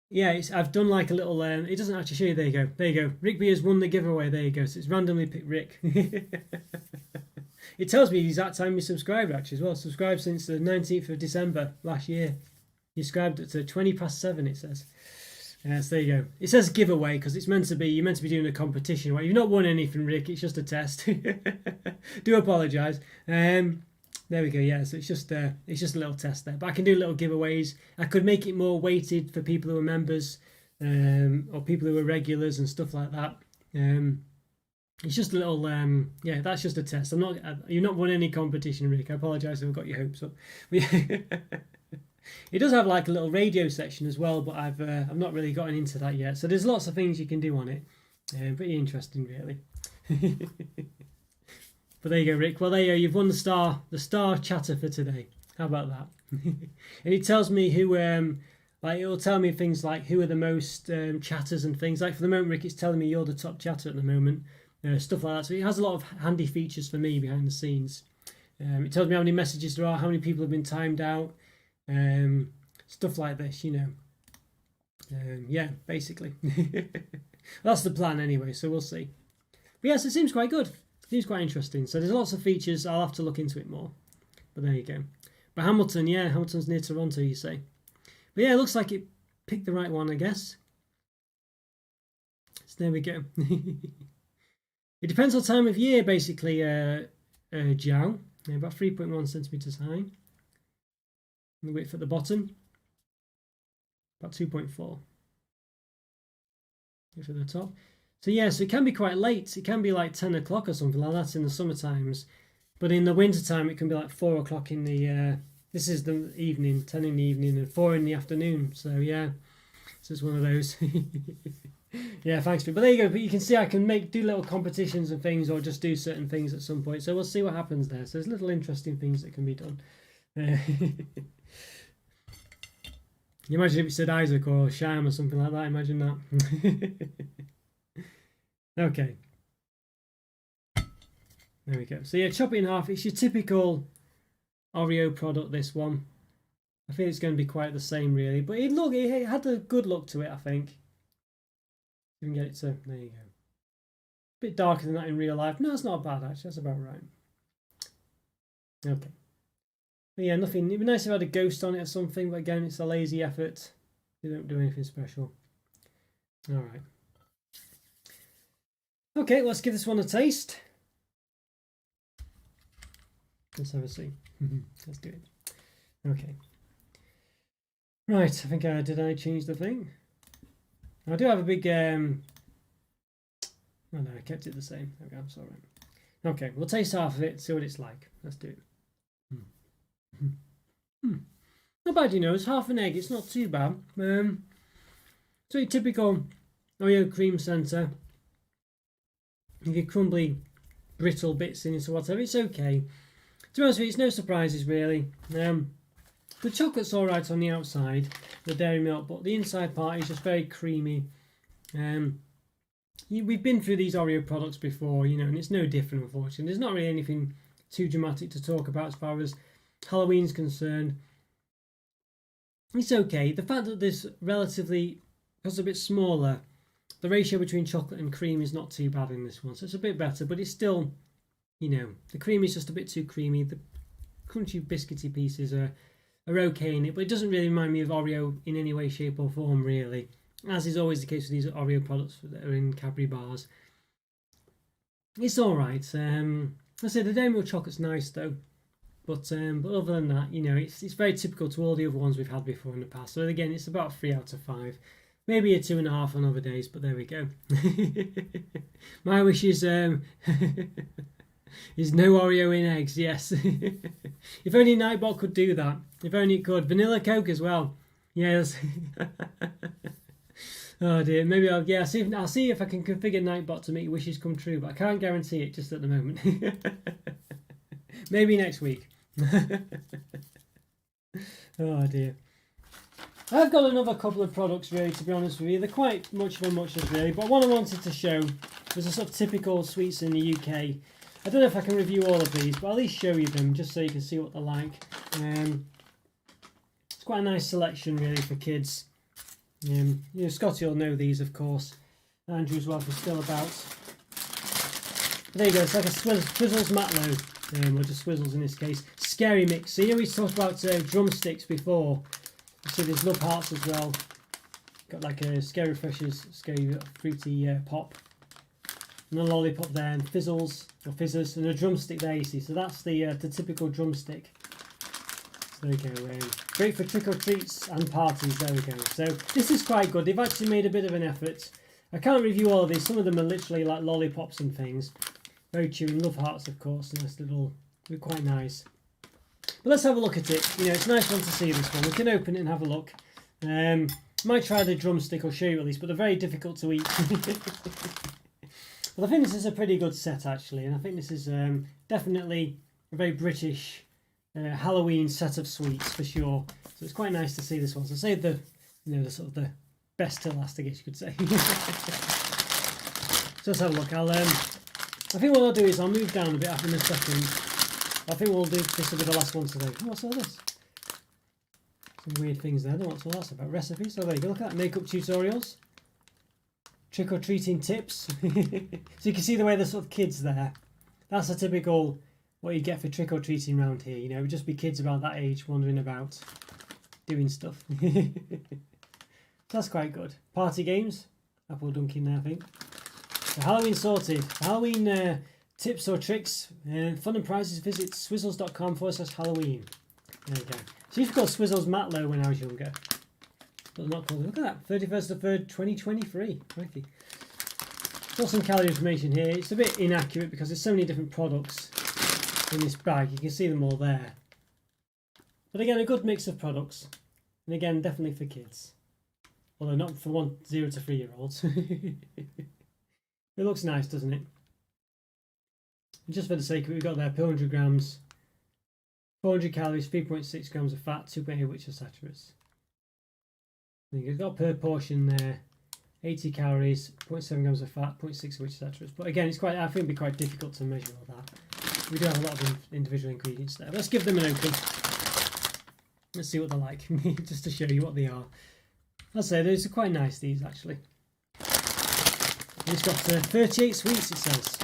Yeah, I've done like a little. It doesn't actually show you. There you go. There you go. Rick B has won the giveaway. There you go. So it's randomly picked Rick. It tells me the exact time you subscribed actually as well. Subscribed since the 19th of December last year. You subscribed at 7:20. It says. So there you go. It says giveaway because it's meant to be. You're meant to be doing a competition. Well, you've not won anything, Rick. It's just a test. Do apologise. There we go. Yeah, so it's just a little test there. But I can do little giveaways. I could make it more weighted for people who are members, or people who are regulars and stuff like that. It's just a little. Yeah, that's just a test. You've not won any competition, Rick. I apologise if I've got your hopes up. It does have like a little radio section as well, but I've not really gotten into that yet. So there's lots of things you can do on it. Pretty interesting, really. But there you go, Rick. Well, there you go. You've won the star chatter for today. How about that? And it tells me who, like it'll tell me things like who are the most chatters and things. Like for the moment, Rick, it's telling me you're the top chatter at the moment. Stuff like that. So it has a lot of handy features for me behind the scenes. It tells me how many messages there are, how many people have been timed out, stuff like this, you know. Yeah, basically. That's the plan anyway, so we'll see. But yes, it seems quite good. Seems quite interesting. So there's lots of features. I'll have to look into it more. But there you go. But Hamilton, yeah, Hamilton's near Toronto, you say. But yeah, it looks like it picked the right one, I guess. So there we go. It depends on time of year, basically, Jiao. Yeah, about 3.1 centimetres high. And the width at the bottom, about 2.4. Width at the top. So yeah, so it can be quite late. It can be like 10 o'clock or something like that in the summer times. But in the winter time, it can be like 4 o'clock in the... this is the evening, 10 in the evening and 4 in the afternoon. So yeah, so it's one of those. Yeah, thanks. But there you go. But you can see I can do little competitions and things or just do certain things at some point. So we'll see what happens there. So there's little interesting things that can be done. You imagine if it said Isaac or Sham or something like that. Imagine that. Okay. There we go. So yeah, chop it in half. It's your typical Oreo product, this one. I think it's going to be quite the same, really. But it had a good look to it, I think. You can get it to... There you go. A bit darker than that in real life. No, it's not bad, actually. That's about right. Okay. But yeah, nothing. It'd be nice if I had a ghost on it or something, but again, it's a lazy effort. They don't do anything special. All right. Okay, let's give this one a taste. Let's have a see. Let's do it. Okay. Right, I think did I change the thing? I do have a big... Oh no, I kept it the same. Okay, I'm sorry. Okay, we'll taste half of it, see what it's like. Let's do it. Not bad, you know. It's half an egg. It's not too bad. So your typical Oreo cream centre. You get crumbly, brittle bits in it or whatever. It's okay. To be honest with you, it's no surprises really. The chocolate's alright on the outside, the dairy milk, but the inside part is just very creamy. We've been through these Oreo products before, you know, and it's no different, unfortunately. There's not really anything too dramatic to talk about as far as Halloween's concerned. It's okay. The fact that this relatively, because it's a bit smaller, the ratio between chocolate and cream is not too bad in this one. So it's a bit better, but it's still, you know, the cream is just a bit too creamy. The crunchy biscuity pieces are okay in it, but it doesn't really remind me of Oreo in any way, shape or form, really. As is always the case with these Oreo products that are in Cadbury bars. It's alright. I say the dairy milk chocolate's nice though. But other than that, you know, it's very typical to all the other ones we've had before in the past. So again, it's about 3 out of 5. Maybe a 2.5 on other days, but there we go. My wish is no Oreo in eggs, yes. If only Nightbot could do that. If only it could. Vanilla Coke as well. Yes. Oh dear, maybe I'll see if I can configure Nightbot to make your wishes come true, but I can't guarantee it just at the moment. Maybe next week. Oh dear. I've got another couple of products really, to be honest with you. They're quite much of a muchness really, but one I wanted to show There's a sort of typical sweets in the UK. I don't know if I can review all of these, but I'll at least show you them just so you can see what they're like. It's quite a nice selection really for kids. You know, Scotty will know these, of course. Andrew as well, if he's still about. But there you go, it's like a Swizzles Matlow, or just Swizzles in this case. Scary Mix. So you know we talked about drumsticks before. So there's Love Hearts as well. Got like a Scary Refreshers, Scary Fruity Pop. And a lollipop there, and fizzles, or fizzers, and a drumstick there you see. So that's the typical drumstick. So there we go. Great for trick or treats and parties, there we go. So this is quite good. They've actually made a bit of an effort. I can't review all of these. Some of them are literally like lollipops and things. Very chewy. Love Hearts, of course. Nice little, they're quite nice. But let's have a look at it. You know, it's a nice one to see this one. We can open it and have a look. Might try the drumstick, I'll show you at least, but they're very difficult to eat. Well, I think this is a pretty good set actually, and I think this is definitely a very British Halloween set of sweets for sure. So it's quite nice to see this one. So save the, you know, the sort of the best till last, I guess you could say. So let's have a look. I think what I'll do is I'll move down a bit after in a second. I think we'll do this will be the last one today. Oh, what's all this? Some weird things there. I don't know what all that's about. Recipes. So there you go. Look at that. Makeup tutorials. Trick-or-treating tips. So you can see the way the sort of kids there. That's a typical what you get for trick-or-treating around here. You know, it would just be kids about that age wandering about doing stuff. That's quite good. Party games. Apple dunking there, I think. So Halloween sorted. Halloween tips or tricks. Fun and prizes. Visit swizzles.com/Halloween. There you go. So you've got Swizzles Matlow when I was younger. But not called. Look at that. 31st of 3rd, 2023. Crikey. Got some calorie information here. It's a bit inaccurate because there's so many different products in this bag. You can see them all there. But again, a good mix of products. And again, definitely for kids. Although not for 0 to 3 year olds. It looks nice, doesn't it? And just for the sake of it, we've got there 200 grams, 400 calories, 3.6 grams of fat, 2.8 which are saturates. You've got per portion there, 80 calories, 0.7 grams of fat, 0.6 which are saturates. But again, it's quite, I think it'd be quite difficult to measure all that. We do have a lot of individual ingredients there. Let's give them an open. Let's see what they're like, just to show you what they are. I'd say these are quite nice, these actually. It's got 38 sweets, it says.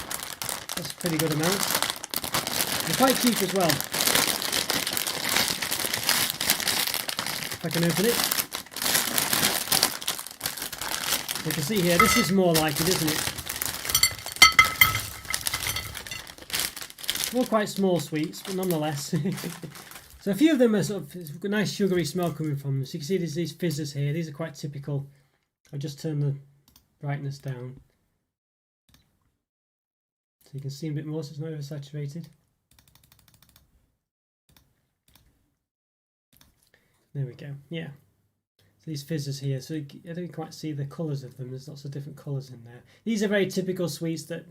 That's a pretty good amount. They're quite cute as well. If I can open it. You can see here, this is more like it, isn't it? All quite small sweets, but nonetheless. So a few of them are sort of a nice sugary smell coming from them. So you can see there's these fizzers here. These are quite typical. I'll just turn the brightness down. So you can see a bit more so it's not oversaturated. There we go, yeah. So these fizzers here, so I don't quite see the colours of them. There's lots of different colours in there. These are very typical sweets that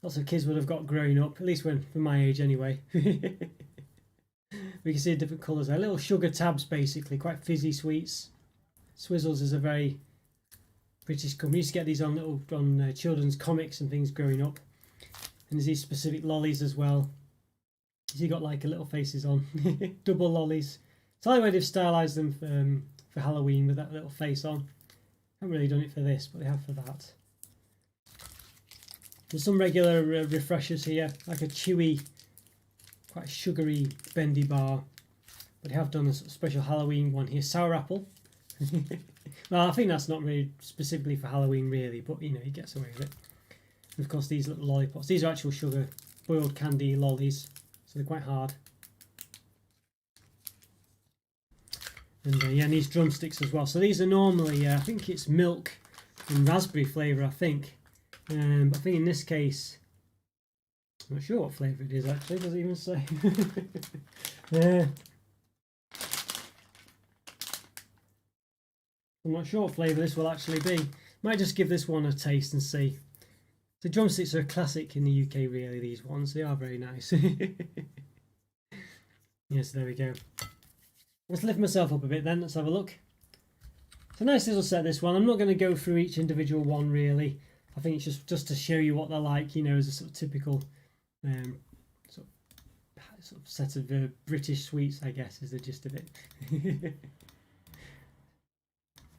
lots of kids would have got growing up, at least when from my age anyway. We can see different colours there. Little sugar tabs basically, quite fizzy sweets. Swizzles is a very British company. We used to get these on children's comics and things growing up. And there's these specific lollies as well. So you got like a little faces on, double lollies. It's the only way they've stylised them for Halloween with that little face on. Haven't really done it for this, but they have for that. There's some regular refreshers here, like a chewy, quite sugary, bendy bar. But they have done a special Halloween one here, sour apple. Well, I think that's not really specifically for Halloween really, but you know, he gets away with it. And of course these little lollipops, these are actual sugar, boiled candy lollies, so they're quite hard. And yeah, and these drumsticks as well. So these are normally, I think it's milk and raspberry flavour, I think. But I think in this case, I'm not sure what flavour it is actually, does it even say? I'm not sure what flavour this will actually be. Might just give this one a taste and see. The drumsticks are a classic in the UK really, these ones. They are very nice. Yes, there we go. Let's lift myself up a bit then, let's have a look. It's a nice little set, this one. I'm not going to go through each individual one really. I think it's just to show you what they're like, you know, as a sort of typical sort of set of British sweets, I guess, is the gist of it.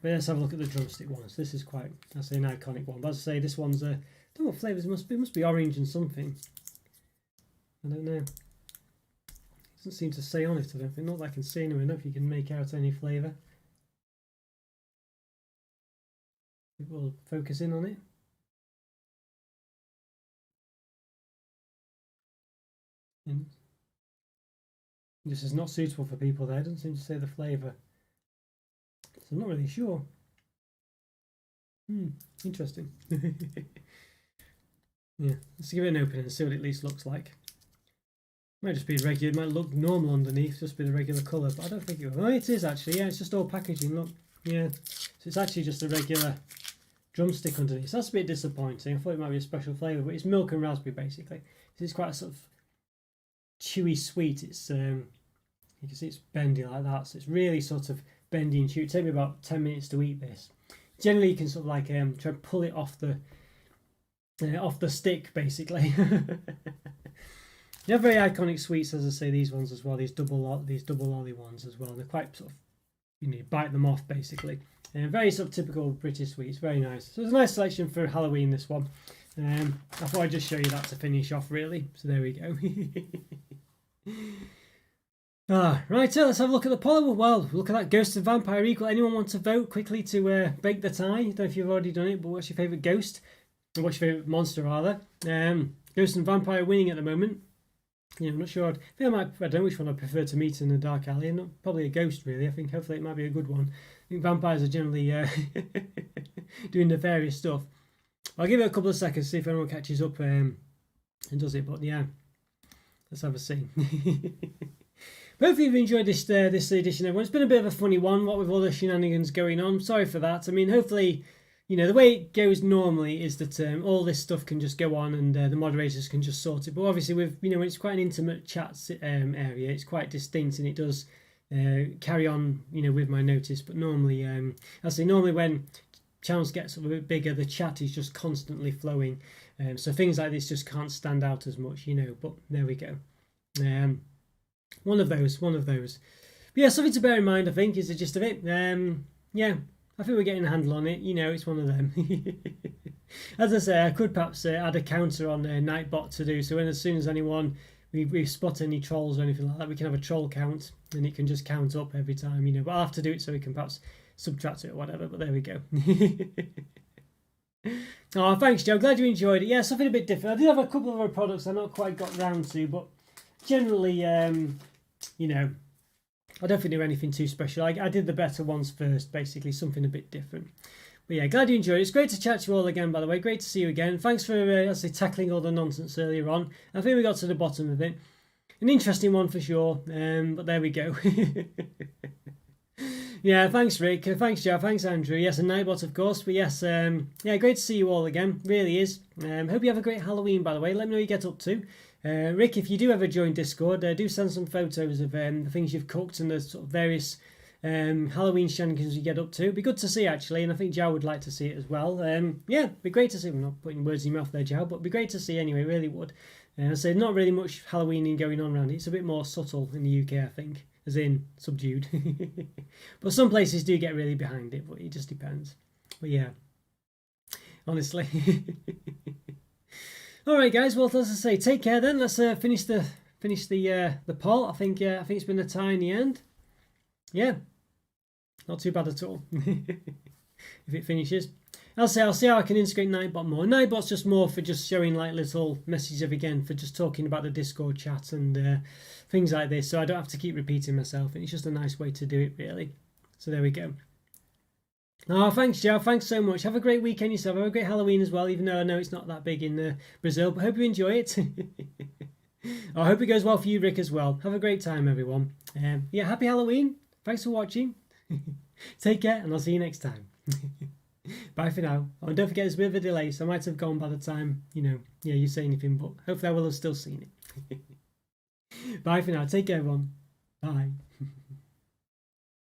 But let's have a look at the drumstick ones. This is quite, I say, an iconic one. But as I say, this one's I don't know what flavours it must be orange and something. I don't know. It doesn't seem to say on it, I don't think. Not that I can see anyway. I don't know if you can make out any flavour. We'll focus in on it. And this is not suitable for people there. It doesn't seem to say the flavour. So I'm not really sure. Interesting. Yeah, let's give it an open and see what it at least looks like. Might just be regular, it might look normal underneath, just be the regular colour, but I don't think it will. Oh, it is actually, yeah, it's just all packaging, look. Yeah, so it's actually just a regular drumstick underneath. So that's a bit disappointing. I thought it might be a special flavour, but it's milk and raspberry basically. So it's quite a sort of chewy sweet. It's you can see it's bendy like that, so it's really sort of bendy and chewy. It took me about 10 minutes to eat this. Generally you can sort of like try and pull it off the stick basically. They're very iconic sweets, as I say, these ones as well, these double lolly ones as well. They're quite sort of, you know, you bite them off basically. Very sort of typical British sweets, very nice. So it's a nice selection for Halloween, this one. I thought I'd just show you that to finish off really. So there we go. Right, so let's have a look at the poll. Well, look at that. Ghost and vampire equal. Anyone want to vote quickly to break the tie? I don't know if you've already done it, but what's your favourite ghost? Or what's your favourite monster, rather? Ghost and vampire winning at the moment. Yeah, I'm not sure. I don't know which one I prefer to meet in a dark alley. Not probably a ghost, really. I think hopefully it might be a good one. I think vampires are generally doing nefarious stuff. I'll give it a couple of seconds to see if anyone catches up and does it. But yeah, let's have a see. Hopefully you've enjoyed this edition, everyone. It's been a bit of a funny one, what with all the shenanigans going on. Sorry for that. I mean, hopefully, you know, the way it goes normally is that all this stuff can just go on and the moderators can just sort it. But obviously, with, you know, when it's quite an intimate chat area, it's quite distinct and it does carry on, you know, with my notice. But normally, I say normally when channels get sort of a bit bigger, the chat is just constantly flowing. So things like this just can't stand out as much, you know. But there we go. One of those. But yeah, something to bear in mind, I think, is the gist of it. Yeah, I think we're getting a handle on it. You know, it's one of them. As I say, I could perhaps add a counter on Nightbot to do, so when as soon as anyone we spot any trolls or anything like that, we can have a troll count, and it can just count up every time, you know. But I'll have to do it so we can perhaps subtract it or whatever, but there we go. Oh, thanks, Joe. Glad you enjoyed it. Yeah, something a bit different. I did have a couple of other products I've not quite got round to, but generally, you know, I don't think they were anything too special. I did the better ones first, basically, something a bit different. But yeah, glad you enjoyed it. It's great to chat to you all again, by the way. Great to see you again. Thanks for tackling all the nonsense earlier on. I think we got to the bottom of it. An interesting one for sure, but there we go. Yeah, thanks, Rick. Thanks, Joe. Thanks, Andrew. Yes, and Nightbot, of course. But yes, yeah, great to see you all again. Really is. Hope you have a great Halloween, by the way. Let me know what you get up to. Rick, if you do ever join Discord, do send some photos of the things you've cooked and the sort of various Halloween shenanigans you get up to. It'd be good to see, actually, and I think Jow would like to see it as well. Yeah, it'd be great to see. I'm not putting words in your mouth there, Jow, but it'd be great to see anyway, really would. I say not really much Halloweening going on around it. It's a bit more subtle in the UK, I think, as in subdued. But some places do get really behind it, but it just depends. But yeah, honestly. All right, guys. Well, as I say, take care then. Let's finish the poll. I think it's been a tie in the end. Yeah, not too bad at all. If it finishes, I'll see how I can integrate Nightbot more. Nightbot's just more for just showing like little messages of, again, for just talking about the Discord chat and things like this, so I don't have to keep repeating myself. And it's just a nice way to do it, really. So there we go. Oh, thanks, Joe. Thanks so much. Have a great weekend yourself. Have a great Halloween as well, even though I know it's not that big in Brazil, but hope you enjoy it. I hope it goes well for you, Rick, as well. Have a great time, everyone. Yeah, happy Halloween. Thanks for watching. Take care, and I'll see you next time. Bye for now. Oh, and don't forget, there's a bit of a delay, so I might have gone by the time, you know, yeah, you say anything, but hopefully I will have still seen it. Bye for now. Take care, everyone. Bye.